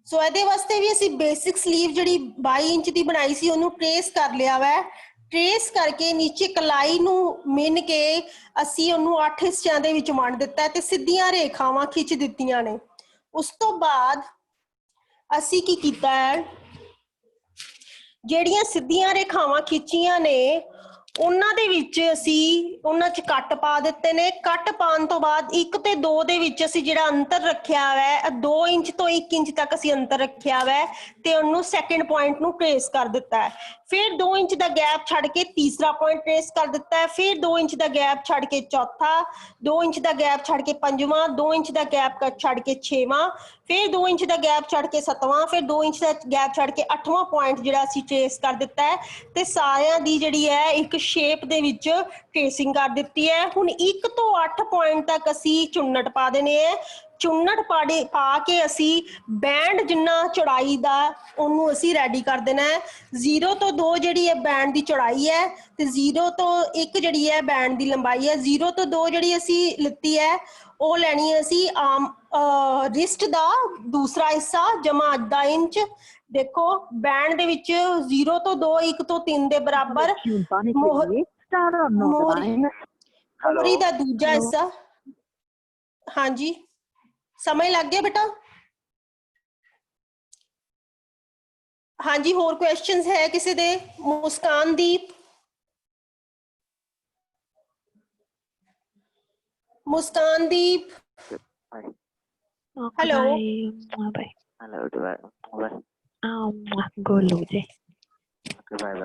[SPEAKER 1] ਸੋ ਇਹਦੇ ਵਾਸਤੇ ਵੀ ਅਸੀਂ ਬੇਸਿਕ ਸਲੀਵ ਜਿਹੜੀ 22 ਇੰਚ ਦੀ ਬਣਾਈ ਸੀ ਉਹਨੂੰ ਟ੍ਰੇਸ ਕਰ ਲਿਆ ਵਾ। ਟ੍ਰੇਸ ਕਰਕੇ ਨੀਚੇ ਕਲਾਈ ਨੂੰ ਮਿਣ ਕੇ ਅਸੀਂ ਉਹਨੂੰ 8 ਹਿੱਸਿਆਂ ਦੇ ਵਿੱਚ ਵੰਡ ਦਿੱਤਾ ਤੇ ਸਿੱਧੀਆਂ ਰੇਖਾਵਾਂ ਖਿੱਚ ਦਿੱਤੀਆਂ ਨੇ। ਉਸ ਤੋਂ ਬਾਅਦ ਅਸੀਂ ਕੀ ਕੀਤਾ ਹੈ, ਜਿਹੜੀਆਂ ਸਿੱਧੀਆਂ ਰੇਖਾਵਾਂ ਖਿੱਚੀਆਂ ਨੇ ਉਹਨਾਂ ਦੇ ਵਿੱਚ ਅਸੀਂ ਉਹਨਾਂ 'ਚ ਕੱਟ ਪਾ ਦਿੱਤੇ ਨੇ। ਕੱਟ ਪਾਉਣ ਤੋਂ ਬਾਅਦ 1 ਤੇ 2 ਦੇ ਵਿੱਚ ਅਸੀਂ ਜਿਹੜਾ ਅੰਤਰ ਰੱਖਿਆ ਹੈ 2 ਇੰਚ ਤੋਂ 1 ਇੰਚ ਤੱਕ ਅਸੀਂ ਅੰਤਰ ਰੱਖਿਆ ਹੈ ਤੇ ਉਹਨੂੰ ਸੈਕਿੰਡ ਪੁਆਇੰਟ ਨੂੰ ਟ੍ਰੇਸ ਕਰ ਦਿੱਤਾ ਹੈ। ਫਿਰ 2 ਇੰਚ ਦਾ ਗੈਪ ਛੱਡ ਕੇ ਤੀਸਰਾ ਪੁਆਇੰਟ ਟ੍ਰੇਸ ਕਰ ਦਿੱਤਾ ਹੈ। ਫਿਰ 2 ਇੰਚ ਦਾ ਗੈਪ ਛੱਡ ਕੇ ਚੌਥਾ, 2 ਇੰਚ ਦਾ ਗੈਪ ਛੱਡ ਕੇ ਪੰਜਵਾਂ, 2 ਇੰਚ ਦਾ ਗੈਪ ਛੱਡ ਕੇ ਛੇਵਾਂ, ਫਿਰ 2 ਇੰਚ ਦਾ ਗੈਪ ਛੱਡ ਕੇ ਸੱਤਵਾਂ, ਫਿਰ 2 ਇੰਚ ਦਾ ਗੈਪ ਛੱਡ ਕੇ 8ਵਾਂ ਪੁਆਇੰਟ ਜਿਹੜਾ ਅਸੀਂ ਟ੍ਰੇਸ ਕਰ ਦਿੱਤਾ ਹੈ ਤੇ ਸਾਰਿਆਂ ਦੀ ਜਿਹੜੀ ਹੈ ਇੱਕ ਸ਼ੇਪ ਦੇ ਵਿੱਚ ਟ੍ਰੇਸਿੰਗ ਕਰ ਦਿੱਤੀ ਹੈ। ਹੁਣ 1 ਤੋਂ 8 ਪੁਆਇੰਟ ਤੱਕ ਅਸੀਂ ਚੁੰਨਟ ਪਾ ਦੇਣੇ ਹੈ। ਚੁੰਨਟ ਪਾ ਕੇ ਅਸੀਂ ਬੈਂਡ ਜਿੰਨਾ ਚੌੜਾਈ ਦਾ ਉਹਨੂੰ ਅਸੀਂ ਰੈਡੀ ਕਰ ਦੇਣਾ ਹੈ। 0 ਤੋਂ 2 ਜਿਹੜੀ ਹੈ ਬੈਂਡ ਦੀ ਚੌੜਾਈ ਹੈ ਤੇ 0 ਤੋਂ 1 ਜਿਹੜੀ ਹੈ ਬੈਂਡ ਦੀ ਲੰਬਾਈ ਹੈ। 0 ਤੋਂ 2 ਜਿਹੜੀ ਅਸੀਂ ਲਿੱਤੀ ਹੈ ਉਹ ਲੈਣੀ ਹੈ ਅਸੀਂ ਰਿਸਟ ਦਾ ਦੂਸਰਾ ਹਿੱਸਾ ਜਮਾ ਅੱਧਾ ਇੰਚ। ਦੇਖੋ ਬੈਂਡ ਦੇ ਵਿੱਚ 0 ਤੋਂ 2, 1 ਤੋਂ 3 ਦੇ ਬਰਾਬਰ, ਮੋਹਰੀ ਦਾ ਦੂਜਾ ਹਿੱਸਾ। ਹਾਂਜੀ ਸਮਝ ਲੱਗ ਗਿਆ ਬੇਟਾ? ਹਾਂਜੀ, ਹੋਰ ਕੁਐਸਚਨਸ ਹੈ ਕਿਸੇ ਦੇ? ਮੁਸਕਾਨਦੀਪ, ਮੁਸਕਾਨਦੀਪ, हेलो
[SPEAKER 4] गोलू जी,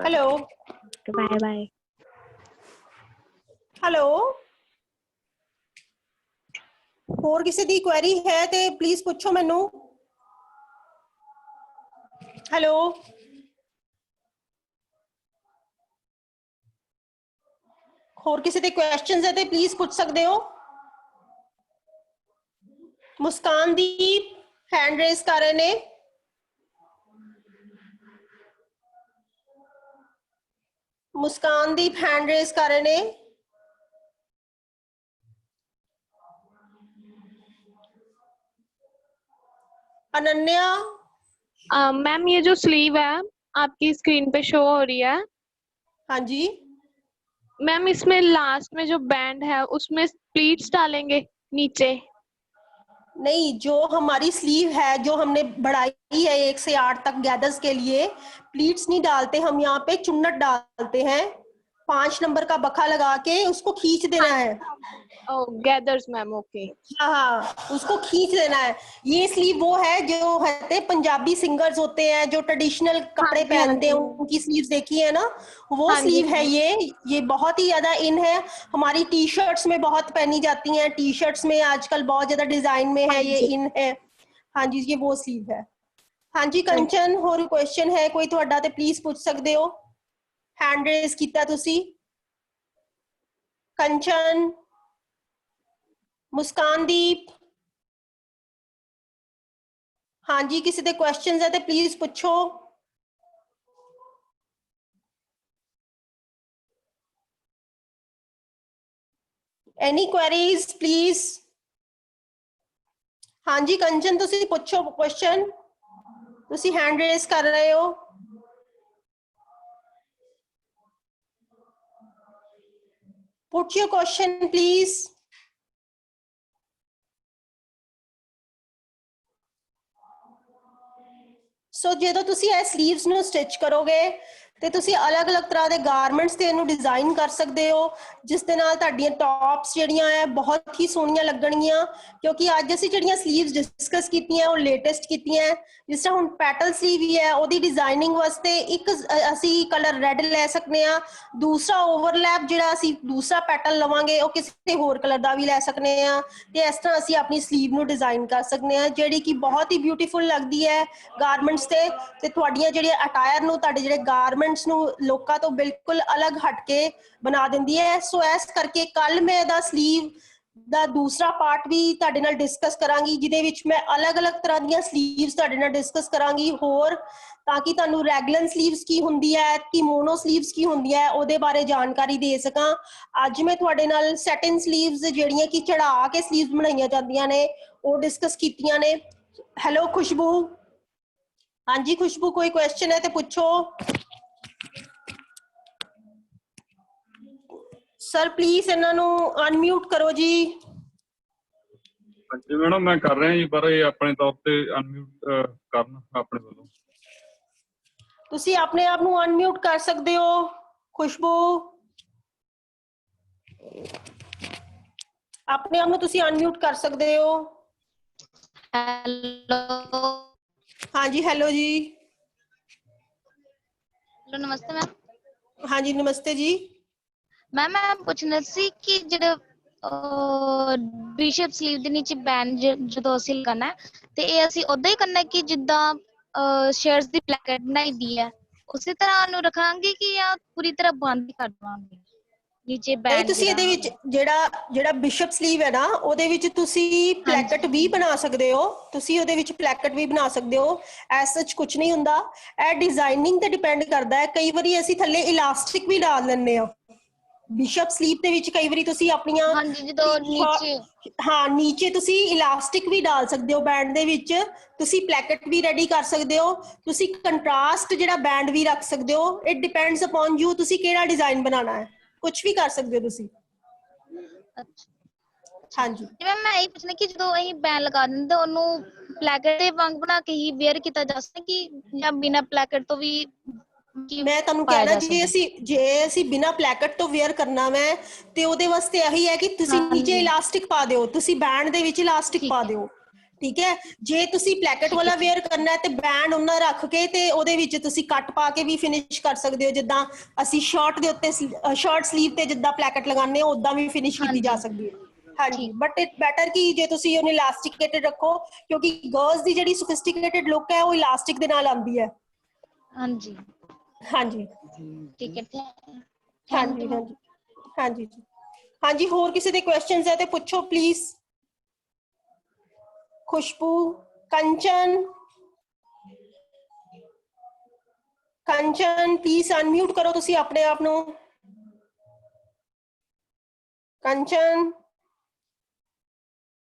[SPEAKER 1] हेलो
[SPEAKER 4] बाय बाय।
[SPEAKER 1] हेलो, ਹੋਰ ਕਿਸੇ ਦੀ ਕੁਐਰੀ ਹੈ ਤੇ ਪਲੀਜ਼ ਪੁੱਛੋ ਮੈਨੂੰ। ਹੈਲੋ, ਹੋਰ ਕਿਸੇ ਦੇ ਕੁਐਸਚਨਸ ਹੈ ਤੇ ਪਲੀਜ਼ ਪੁੱਛ ਸਕਦੇ ਹੋ। ਮੁਸਕਾਨਦੀਪ हैंड रेस कर रहे ने। मुस्कानदीप हैंड रेस कर रहे ने। अनन्या,
[SPEAKER 4] मैम ये जो स्लीव है आपकी स्क्रीन पे शो हो रही है,
[SPEAKER 1] हाँ जी
[SPEAKER 4] मैम इसमें लास्ट में जो बैंड है उसमें प्लीट्स डालेंगे नीचे?
[SPEAKER 1] नहीं, जो हमारी स्लीव है जो हमने बढ़ाई है 1 से 8 तक गैदर्स के लिए, प्लीट्स नहीं डालते हम, यहाँ पे चुन्नट डालते हैं। 5 नंबर का बखा लगा के उसको खींच देना है।
[SPEAKER 4] Gathers ma'am, okay.
[SPEAKER 1] हाँ, उसको खींच देना है। ये स्लीव वो है जो है पंजाबी सिंगर्स होते हैं जो ट्रेडिशनल कपड़े पहनते हैं, उनकी स्लीव देखी है ना, वो स्लीव है ये बहुत ही ज्यादा इन है। हमारी टी शर्ट्स में बहुत पहनी जाती हैं, टी शर्ट्स में आजकल बहुत ज्यादा डिजाइन में है, ये इन है। हाँ जी, ये वो स्लीव है। हाँ जी कंचन, होर क्वेश्चन है कोई तुहाडा ते प्लीज पूछ सकते हो। हैंड रेस कीता तुसी। कंचन, मुस्कानदीप, हाँ जी किसी दे क्वेश्चंस है तो प्लीज पूछो। Any queries please. हाँ जी कंचन तुसी पूछो क्वेश्चन, तुसी हैंड रेस कर रहे हो। Put your question please. So जो तुसी स्लीव्स ਨੂੰ ਸਟਿਚ ਕਰੋਗੇ ਤੇ ਤੁਸੀਂ ਅਲੱਗ-ਅਲੱਗ ਤਰ੍ਹਾਂ ਦੇ ਗਾਰਮੈਂਟਸ ਤੇ ਇਹਨੂੰ ਡਿਜ਼ਾਈਨ ਕਰ ਸਕਦੇ ਹੋ, ਜਿਸ ਦੇ ਨਾਲ ਤੁਹਾਡੀਆਂ ਟੌਪਸ ਜਿਹੜੀਆਂ ਹੈ ਬਹੁਤ ਹੀ ਸੋਹਣੀਆਂ ਲੱਗਣਗੀਆਂ। ਕਿਉਂਕਿ ਅੱਜ ਅਸੀਂ ਜਿਹੜੀਆਂ ਸਲੀਵਸ ਡਿਸਕਸ ਕੀਤੀਆਂ ਉਹ ਲੇਟੈਸਟ ਕੀਤੀਆਂ। ਜਿਸ ਤਰ੍ਹਾਂ ਹੁਣ ਪੈਟਲ ਸਲੀਵ ਹੀ ਹੈ, ਉਹਦੀ ਡਿਜ਼ਾਈਨਿੰਗ ਵਾਸਤੇ ਇੱਕ ਅਸੀਂ ਕਲਰ ਰੈੱਡ ਲੈ ਸਕਦੇ ਹਾਂ, ਦੂਸਰਾ ਓਵਰਲੈਪ ਜਿਹੜਾ ਅਸੀਂ ਦੂਸਰਾ ਪੈਟਲ ਲਵਾਂਗੇ ਉਹ ਕਿਸੇ ਹੋਰ ਕਲਰ ਦਾ ਵੀ ਲੈ ਸਕਦੇ ਹਾਂ। ਤੇ ਇਸ ਤਰ੍ਹਾਂ ਅਸੀਂ ਆਪਣੀ ਸਲੀਵ ਨੂੰ ਡਿਜ਼ਾਈਨ ਕਰ ਸਕਦੇ ਹਾਂ, ਜਿਹੜੀ ਕਿ ਬਹੁਤ ਹੀ ਬਿਊਟੀਫੁਲ ਲੱਗਦੀ ਹੈ ਗਾਰਮੈਂਟਸ ਤੇ ਤੁਹਾਡੀਆਂ ਜਿਹੜੀਆਂ ਅਟਾਇਰ ਨੂੰ, ਤੁਹਾਡੇ ਜਿਹੜੇ ਗਾਰਮੈਂਟਸ ਨੂੰ ਲੋਕਾਂ ਤੋਂ ਬਿਲਕੁਲ ਅਲੱਗ ਹਟ ਕੇ ਬਣਾ ਦਿੰਦੀ ਹੈ। ਸੋ ਇਸ ਕਰਕੇ ਕੱਲ ਮੈਂ ਇਹਦਾ ਸਲੀਵ ਦਾ ਦੂਸਰਾ ਪਾਰਟ ਵੀ ਤੁਹਾਡੇ ਨਾਲ ਡਿਸਕਸ ਕਰਾਂਗੀ, ਜਿਹਦੇ ਵਿੱਚ ਮੈਂ ਅਲੱਗ-ਅਲੱਗ ਤਰ੍ਹਾਂ ਦੀਆਂ ਸਲੀਵਸ ਤੁਹਾਡੇ ਨਾਲ ਡਿਸਕਸ ਕਰਾਂਗੀ ਹੋਰ, ਤਾਂ ਕਿ ਤੁਹਾਨੂੰ ਰੈਗੂਲਰ ਸਲੀਵਸ ਕੀ ਹੁੰਦੀ ਹੈ, ਕਿ ਮੋਨੋ ਸਲੀਵਸ ਕੀ ਹੁੰਦੀ ਹੈ, ਉਹਦੇ ਬਾਰੇ ਜਾਣਕਾਰੀ ਦੇ ਸਕਾਂ। ਅੱਜ ਮੈਂ ਤੁਹਾਡੇ ਨਾਲ ਸੈਟਿਨ ਸਲੀਵਸ ਜਿਹੜੀਆਂ ਕਿ ਚੜਾ ਕੇ ਸਲੀਵਸ ਬਣਾਈਆਂ ਜਾਂਦੀਆਂ ਨੇ ਉਹ ਡਿਸਕਸ ਕੀਤੀਆਂ ਨੇ। ਹੈਲੋ ਖੁਸ਼ਬੂ, ਹਾਂਜੀ ਖੁਸ਼ਬੂ ਕੋਈ ਕੁਐਸਚਨ ਹੈ ਤੇ ਪੁੱਛੋ। ਸਰ ਪਲੀਜ਼ ਇਹਨਾਂ ਨੂੰ ਅਨਮਿਊਟ ਕਰੋ ਜੀ।
[SPEAKER 5] ਹਾਂਜੀ ਮੈਡਮ ਮੈਂ ਕਰ ਰਿਹਾ ਜੀ, ਪਰ ਇਹ ਆਪਣੇ ਤੌਰ ਤੇ ਅਨਮਿਊਟ ਕਰਨ ਆਪਣੇ ਵੱਲੋਂ।
[SPEAKER 1] ਤੁਸੀਂ ਆਪਣੇ ਆਪ ਨੂੰ ਅਨਮਿਊਟ ਕਰ ਸਕਦੇ ਹੋ ਖੁਸ਼ਬੂ, ਆਪਣੇ ਆਪ ਨੂੰ ਤੁਸੀਂ ਅਨਮਿਊਟ ਕਰ ਸਕਦੇ ਹੋ।
[SPEAKER 6] हेलो
[SPEAKER 1] ਹਾਂਜੀ ਹੈਲੋ ਜੀ।
[SPEAKER 6] हेलो नमस्ते मैम।
[SPEAKER 1] ਹਾਂਜੀ ਨਮਸਤੇ ਜੀ।
[SPEAKER 6] मैम मैं ਪੁੱਛਣਾ ਸੀ ਕਿ ਜਿਹੜਾ ਬਿਸ਼ਪ ਸਲੀਵ ਦੇ ਨੀਚੇ ਬੈਂਡ ਜਦੋਂ ਅਸੀਂ ਲਗਾਣਾ ਹੈ ਤੇ ਇਹ ਅਸੀਂ ਉਦਾਂ ਹੀ ਕਰਨਾ ਕਿ ਜਿੱਦਾਂ ਸ਼ੇਅਰਸ ਦੀ ਪਲੈਕਟ ਬਣਾਈ ਦੀ ਹੈ ਉਸੇ ਤਰ੍ਹਾਂ ਨੂੰ ਰੱਖਾਂਗੇ ਕਿ ਜਾਂ ਪੂਰੀ ਤਰ੍ਹਾਂ ਬੰਦ ਕਰ ਦਵਾਂਗੇ ਨੀਚੇ
[SPEAKER 1] ਨਹੀਂ
[SPEAKER 6] ਬੈਂਡ
[SPEAKER 1] ਤੁਸੀਂ ਇਹਦੇ ਵਿੱਚ ਜਿਹੜਾ ਬਿਸ਼ਪ ਸਲੀਵ ਹੈ ਨਾ ਉਹਦੇ ਵਿੱਚ ਤੁਸੀਂ ਪਲੈਕਟ ਵੀ ਬਣਾ ਸਕਦੇ ਹੋ, ਤੁਸੀਂ ਉਹਦੇ ਵਿੱਚ ਪਲੈਕਟ ਵੀ ਬਣਾ ਸਕਦੇ ਹੋ। ਐਸ ਸੱਚ ਕੁਝ ਨਹੀਂ ਹੁੰਦਾ, ਇਹ ਡਿਜ਼ਾਈਨਿੰਗ ਤੇ ਡਿਪੈਂਡ ਕਰਦਾ ਹੈ। ਕਈ ਵਾਰੀ ਅਸੀਂ ਥੱਲੇ ਇਲਾਸਟਿਕ ਵੀ ਡਾਲ ਲੈਂਦੇ ਹਾਂ ਬਿਸ਼ਪ ਸਲੀਵ ਦੇ ਵਿੱਚ, ਕਈ ਵਾਰੀ ਤੁਸੀਂ ਆਪਣੀਆਂ
[SPEAKER 6] ਹਾਂਜੀ ਜਦੋਂ ਨੀਚੇ
[SPEAKER 1] ਹਾਂ ਨੀਚੇ ਤੁਸੀਂ ਇਲਾਸਟਿਕ ਵੀ ਡਾਲ ਸਕਦੇ ਹੋ ਬੈਂਡ ਦੇ ਵਿੱਚ, ਤੁਸੀਂ ਪਲੈਕਟ ਵੀ ਰੈਡੀ ਕਰ ਸਕਦੇ ਹੋ, ਤੁਸੀਂ ਕੰਟਰਾਸਟ ਜਿਹੜਾ ਬੈਂਡ ਵੀ ਰੱਖ ਸਕਦੇ ਹੋ। ਇਟ ਡਿਪੈਂਡਸ ਅਪਨ ਯੂ, ਤੁਸੀਂ ਕਿਹੜਾ ਡਿਜ਼ਾਈਨ ਬਣਾਉਣਾ ਹੈ, ਕੁਝ ਵੀ ਕਰ ਸਕਦੇ ਹੋ ਤੁਸੀਂ। ਹਾਂਜੀ
[SPEAKER 6] ਜਿਵੇਂ ਮੈਂ ਇਹ ਪੁੱਛਣਾ ਕਿ ਜਦੋਂ ਅਸੀਂ ਬੈਂਡ ਲਗਾ ਦਿੰਦੇ ਤਾਂ ਉਹਨੂੰ ਪਲੈਕਟ ਦੇ ਵਾਂਗ ਬਣਾ ਕੇ ਹੀ ਵੇਅਰ ਕੀਤਾ ਜਾ ਸਕਦਾ ਕਿ ਜਾਂ ਬਿਨਾਂ ਪਲੈਕਟ ਤੋਂ ਵੀ
[SPEAKER 1] ਮੈਂ ਤੁਹਾਨੂੰ ਕਹਿਣਾ ਜੇ ਅਸੀਂ ਬਿਨਾਂ ਪਲੈਕਟ ਤੋਂ ਵੇਅਰ ਕਰਨਾ ਵੈ ਤੇ ਉਹਦੇ ਵਾਸਤੇ ਇਹੀ ਹੈ ਕਿ ਤੁਸੀਂ ਨੀਚੇ ਇਲਾਸਟਿਕ ਪਾ ਦਿਓ, ਤੁਸੀਂ ਬੈਂਡ ਦੇ ਵਿੱਚ ਇਲਾਸਟਿਕ ਪਾ ਦਿਓ, ਠੀਕ ਹੈ। ਜੇ ਤੁਸੀਂ ਪਲੈਕਟ ਵਾਲਾ ਵੇਅਰ ਕਰਨਾ ਤੇ ਬੈਂਡ ਉਹਨਾਂ ਰੱਖ ਕੇ ਤੇ ਉਹਦੇ ਵਿੱਚ ਤੁਸੀਂ ਕੱਟ ਪਾ ਕੇ ਵੀ ਫਿਨਿਸ਼ ਕਰ ਸਕਦੇ ਹੋ, ਜਿੱਦਾਂ ਅਸੀਂ ਸ਼ਰਟ ਦੇ ਉੱਤੇ ਸ਼ਰਟ ਸਲੀਵ ਤੇ ਜਿੱਦਾਂ ਪਲੈਕਟ ਲਗਾਉਂਦੇ ਹੋ ਉਦਾਂ ਵੀ ਫਿਨਿਸ਼ ਕੀਤੀ ਜਾ ਸਕਦੀ ਹੈ। ਹਾਂਜੀ ਬਟ ਇਟ ਬੈਟਰ ਕਿ ਜੇ ਤੁਸੀਂ ਉਹਨੂੰ ਇਲਾਸਟਿਕੇਟਡ ਰੱਖੋ, ਕਿਉਂਕਿ ਗਰਲਸ ਦੀ ਜਿਹੜੀ ਸੋਫਿਸਟੀਕੇਟਡ ਲੁੱਕ ਹੈ ਉਹ ਇਲਾਸਟਿਕ ਦੇ ਨਾਲ ਆਉਂਦੀ ਹੈ।
[SPEAKER 6] ਹਾਂਜੀ
[SPEAKER 1] ਹਾਂਜੀ
[SPEAKER 6] ਠੀਕ ਹੈ।
[SPEAKER 1] ਹਾਂਜੀ ਹਾਂਜੀ ਹਾਂਜੀ ਹਾਂਜੀ ਹੋਰ ਕਿਸੇ ਦੇ ਕੁਐਸਚਨਸ ਹੈ ਤੇ ਪੁੱਛੋ ਪਲੀਜ਼। ਖੁਸ਼ਬੂ, ਕੰਚਨ ਪਲੀਜ਼ ਅਨਮਿਊਟ ਕਰੋ ਤੁਸੀਂ ਆਪਣੇ ਆਪ ਨੂੰ। ਕੰਚਨ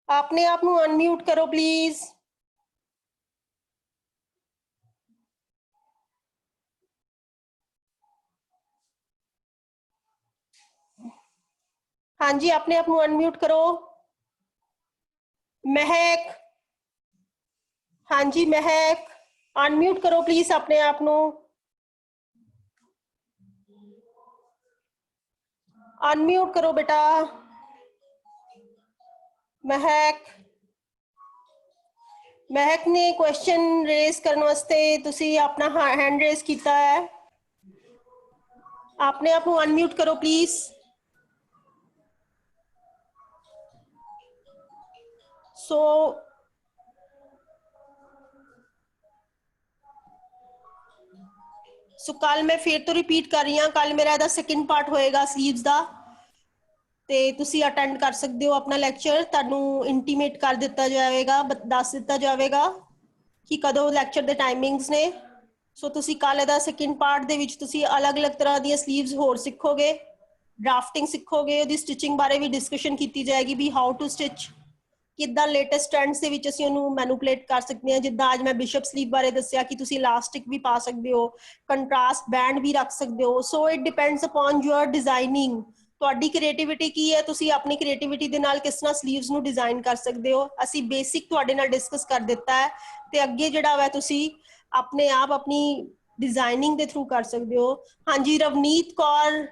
[SPEAKER 1] ਆਪਣੇ ਆਪ ਨੂੰ ਅਨਮਿਊਟ ਕਰੋ ਪਲੀਜ਼। ਹਾਂਜੀ ਆਪਣੇ ਆਪ ਨੂੰ ਅਨਮਿਊਟ ਕਰੋ। ਮਹਿਕ, ਹਾਂਜੀ ਮਹਿਕ ਅਨਮਿਊਟ ਕਰੋ ਪਲੀਜ਼ ਆਪਣੇ ਆਪ ਨੂੰ। ਅਨਮਿਊਟ ਕਰੋ ਬੇਟਾ। ਮਹਿਕ ਨੇ ਕੁਐਸਚਨ ਰੇਜ਼ ਕਰਨ ਵਾਸਤੇ ਤੁਸੀਂ ਆਪਣਾ ਹੈਂਡ ਰੇਜ਼ ਕੀਤਾ ਹੈ, ਆਪਣੇ ਆਪ ਨੂੰ ਅਨਮਿਊਟ ਕਰੋ ਪਲੀਜ਼। ਸੋ ਕੱਲ ਮੈਂ ਫਿਰ ਤੋਂ ਰਿਪੀਟ ਕਰ ਰਹੀ ਹਾਂ, ਕੱਲ ਮੇਰਾ ਇਹਦਾ ਸੈਕਿੰਡ ਪਾਰਟ ਹੋਏਗਾ ਸਲੀਵਸ ਦਾ, ਤੇ ਤੁਸੀਂ ਅਟੈਂਡ ਕਰ ਸਕਦੇ ਹੋ ਆਪਣਾ ਲੈਕਚਰ। ਤੁਹਾਨੂੰ ਇੰਟੀਮੇਟ ਕਰ ਦਿੱਤਾ ਜਾਵੇਗਾ, ਦੱਸ ਦਿੱਤਾ ਜਾਵੇਗਾ ਕਿ ਕਦੋਂ ਲੈਕਚਰ ਦੇ ਟਾਈਮਿੰਗਸ ਨੇ। ਸੋ ਤੁਸੀਂ ਕੱਲ ਇਹਦਾ ਸੈਕਿੰਡ ਪਾਰਟ ਦੇ ਵਿੱਚ ਤੁਸੀਂ ਅਲੱਗ-ਅਲੱਗ ਤਰ੍ਹਾਂ ਦੀਆਂ ਸਲੀਵਸ ਹੋਰ ਸਿੱਖੋਗੇ, ਡਰਾਫਟਿੰਗ ਸਿੱਖੋਗੇ, ਉਹਦੀ ਸਟਿਚਿੰਗ ਬਾਰੇ ਵੀ ਡਿਸਕਸ਼ਨ ਕੀਤੀ ਜਾਏਗੀ ਵੀ ਹਾਊ ਟੂ ਸਟਿਚ, ਕਿੱਦਾਂ ਲੇਟੈਸਟ ਟ੍ਰੈਂਡਸ ਦੇ ਵਿੱਚ ਅਸੀਂ ਉਹਨੂੰ ਮੈਨੂਪੂਲੇਟ ਕਰ ਸਕਦੇ ਹਾਂ। ਜਿੱਦਾਂ ਅੱਜ ਮੈਂ ਬਿਸ਼ਪ ਸਲੀਵ ਬਾਰੇ ਦੱਸਿਆ ਕਿ ਤੁਸੀਂ ਇਲਾਸਟਿਕ ਵੀ ਪਾ ਸਕਦੇ ਹੋ, ਕੰਟਰਾਸਟ ਬੈਂਡ ਵੀ ਰੱਖ ਸਕਦੇ ਹੋ। So it depends upon your designing, ਤੁਹਾਡੀ ਕ੍ਰੀਏਟੀਵਿਟੀ ਕੀ ਹੈ, ਤੁਸੀਂ ਆਪਣੀ ਕ੍ਰੀਏਟੀਵਿਟੀ ਦੇ ਨਾਲ ਕਿਸ ਤਰ੍ਹਾਂ ਸਲੀਵਸ ਨੂੰ ਡਿਜ਼ਾਈਨ ਕਰ ਸਕਦੇ ਹੋ। ਅਸੀਂ ਬੇਸਿਕ ਤੁਹਾਡੇ ਨਾਲ ਡਿਸਕਸ ਕਰ ਦਿੱਤਾ ਹੈ ਤੇ ਅੱਗੇ ਜਿਹੜਾ ਵਾ ਤੁਸੀਂ ਆਪਣੇ ਆਪ ਆਪਣੀ ਡਿਜ਼ਾਈਨਿੰਗ ਦੇ ਥਰੂ ਕਰ ਸਕਦੇ ਹੋ। ਹਾਂਜੀ ਰਵਨੀਤ ਕੌਰ,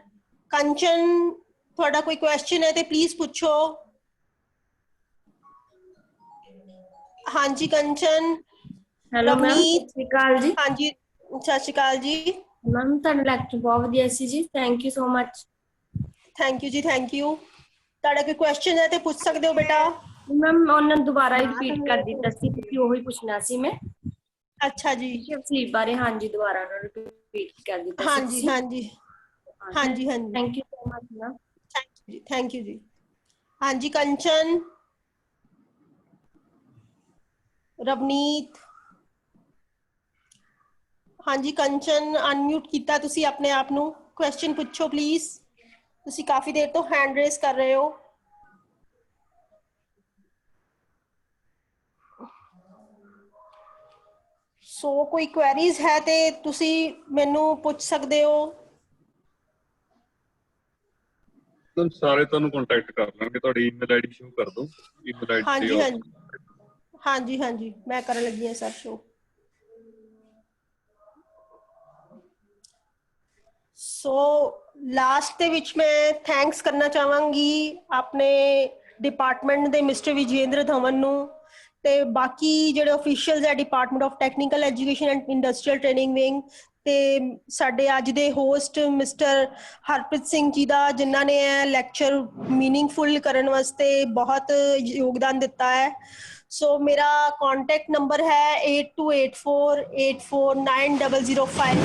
[SPEAKER 1] ਕੰਚਨ, ਤੁਹਾਡਾ ਕੋਈ ਕੁਐਸਚਨ ਹੈ ਤੇ ਪਲੀਜ਼ ਪੁੱਛੋ। ਹਾਂਜੀ ਕੰਚਨ।
[SPEAKER 7] Hello ma'am,
[SPEAKER 1] Ravneet.
[SPEAKER 7] ਸਤਿ ਸ਼੍ਰੀ ਅਕਾਲ ਜੀ।
[SPEAKER 1] ਹਾਂਜੀ ਸਤਿ ਸ਼੍ਰੀ ਅਕਾਲ ਜੀ।
[SPEAKER 7] ਮੈਮ ਤੁਹਾਡਾ ਲੈਕਚਰ ਬਹੁਤ ਵਧੀਆ ਸੀ ਜੀ, thank you so much.
[SPEAKER 1] Thank you ਜੀ, ਥੈਂਕ ਯੂ। ਤੁਹਾਡਾ ਕੋਈ ਕੁਐਸਚਨ ਹੈ ਤੇ ਪੁੱਛ ਸਕਦੇ ਹੋ ਬੇਟਾ।
[SPEAKER 7] ਮੈਮ ਉਹਨਾਂ ਨੇ ਦੁਬਾਰਾ ਹੀ ਰਿਪੀਟ ਕਰ ਦਿੱਤਾ ਸੀ, ਤੁਸੀਂ ਉਹੀ ਪੁੱਛਣਾ ਸੀ ਮੈਂ।
[SPEAKER 1] ਅੱਛਾ ਜੀ।
[SPEAKER 7] ਬਿਸ਼ਪ ਸਲੀਪ ਬਾਰੇ, ਹਾਂਜੀ ਦੁਬਾਰਾ ਰਿਪੀਟ ਕਰ ਦਿੱਤਾ ਸੀ
[SPEAKER 1] ਹਾਂਜੀ
[SPEAKER 7] ਤੁਸੀਂ।
[SPEAKER 1] ਹਾਂਜੀ ਹਾਂਜੀ ਹਾਂਜੀ।
[SPEAKER 7] Thank you so much ma'am.
[SPEAKER 1] Thank you ਜੀ। ਹਾਂਜੀ ਕੰਚਨ, ਰਵਨੀਤ। ਹਾਂਜੀ ਕੰਚਨ, ਅਨਮਿਊਟ ਕੀਤਾ ਤੁਸੀਂ ਆਪਣੇ ਆਪ ਨੂੰ, ਕੁਐਸਚਨ ਪੁੱਛੋ ਪਲੀਜ਼। ਤੁਸੀਂ ਕਾਫੀ ਦੇਰ ਤੋਂ ਹੈਂਡ ਰੇਜ਼ ਕਰ ਰਹੇ ਹੋ। ਸੋ ਕੋਈ ਕੁਐਰੀਜ਼ ਹੈ ਤੇ ਤੁਸੀਂ ਮੈਨੂੰ ਪੁੱਛ ਸਕਦੇ ਹੋ।
[SPEAKER 5] ਸਾਰੇ ਤੁਹਾਨੂੰ ਕੰਟੈਕਟ ਕਰ ਲਾਂਗੇ, ਤੁਹਾਡੀ ਈਮੇਲ ਆਈਡੀ ਸ਼ੋ ਕਰ ਦਿਓ, ਈਮੇਲ ਆਈਡੀ
[SPEAKER 1] ਹਾਂਜੀ ਹਾਂਜੀ ਹਾਂਜੀ ਹਾਂਜੀ, ਮੈਂ ਕਰਨ ਲੱਗੀ ਹਾਂ ਸਰ ਸ਼ੋ। ਸੋ ਲਾਸਟ ਦੇ ਵਿੱਚ ਮੈਂ ਥੈਂਕਸ ਕਰਨਾ ਚਾਹਾਂਗੀ ਆਪਣੇ ਡਿਪਾਰਟਮੈਂਟ ਦੇ ਮਿਸਟਰ ਵਿਜੇਂਦਰ ਧਵਨ ਨੂੰ, ਤੇ ਬਾਕੀ ਜਿਹੜੇ ਅਫੀਸ਼ੀਅਲਸ ਹੈ department of technical education and industrial training wing, ਤੇ ਸਾਡੇ ਅੱਜ ਦੇ ਹੋਸਟ ਮਿਸਟਰ ਹਰਪ੍ਰੀਤ ਸਿੰਘ ਜੀ ਦਾ, ਜਿਨ੍ਹਾਂ ਨੇ ਇਹ ਲੈਕਚਰ ਮੀਨਿੰਗਫੁਲ ਕਰਨ ਵਾਸਤੇ ਬਹੁਤ ਯੋਗਦਾਨ ਦਿੱਤਾ ਹੈ। ਸੋ ਮੇਰਾ ਕੰਟੈਕਟ ਨੰਬਰ ਹੈ 8284849005।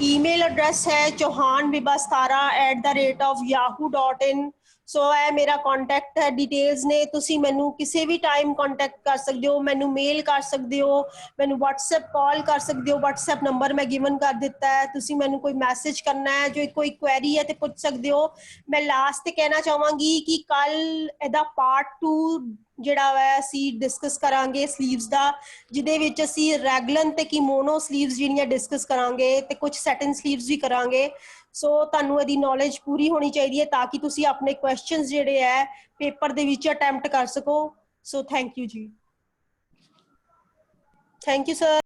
[SPEAKER 1] ਈਮੇਲ ਐਡਰੈਸ ਹੈ chauhanvibha17@yahoo.in। ਸੋ ਇਹ ਮੇਰਾ ਕੰਟੈਕਟ ਹੈ, ਡਿਟੇਲਸ ਨੇ, ਤੁਸੀਂ ਮੈਨੂੰ ਕਿਸੇ ਵੀ ਟਾਈਮ ਕੰਟੈਕਟ ਕਰ ਸਕਦੇ ਹੋ, ਮੈਨੂੰ ਮੇਲ ਕਰ ਸਕਦੇ ਹੋ, ਮੈਨੂੰ WhatsApp ਕਾਲ ਕਰ ਸਕਦੇ ਹੋ, WhatsApp ਨੰਬਰ ਮੈਂ ਗਿਵਨ ਕਰ ਦਿੱਤਾ ਹੈ। ਤੁਸੀਂ ਮੈਨੂੰ ਕੋਈ ਮੈਸੇਜ ਕਰਨਾ ਹੈ, ਜੋ ਕੋਈ ਕੁਐਰੀ ਹੈ ਤੇ ਪੁੱਛ ਸਕਦੇ ਹੋ। ਮੈਂ ਲਾਸਟ ਤੇ ਕਹਿਣਾ ਚਾਹਾਂਗੀ ਕਿ ਕੱਲ ਇਹਦਾ ਪਾਰਟ 2 ਜਿਹੜਾ ਵਾ ਅਸੀਂ ਡਿਸਕਸ ਕਰਾਂਗੇ ਸਲੀਵਸ ਦਾ, ਜਿਹਦੇ ਵਿੱਚ ਅਸੀਂ ਰੈਗਲਨ ਤੇ ਕੀਮੋਨੋ ਸਲੀਵਸ ਜਿਹੜੀਆਂ ਡਿਸਕਸ ਕਰਾਂਗੇ, ਤੇ ਕੁਝ ਸੈਟਨ ਸਲੀਵਸ ਵੀ ਕਰਾਂਗੇ। ਸੋ ਤੁਹਾਨੂੰ ਇਹਦੀ ਨੌਲੇਜ ਪੂਰੀ ਹੋਣੀ ਚਾਹੀਦੀ ਹੈ ਤਾਂ ਕਿ ਤੁਸੀਂ ਆਪਣੇ ਕੁਐਸਚਨਸ ਜਿਹੜੇ ਹੈ ਪੇਪਰ ਦੇ ਵਿੱਚ ਅਟੈਂਪਟ ਕਰ ਸਕੋ। ਸੋ ਥੈਂਕ ਯੂ ਜੀ। Thank you sir.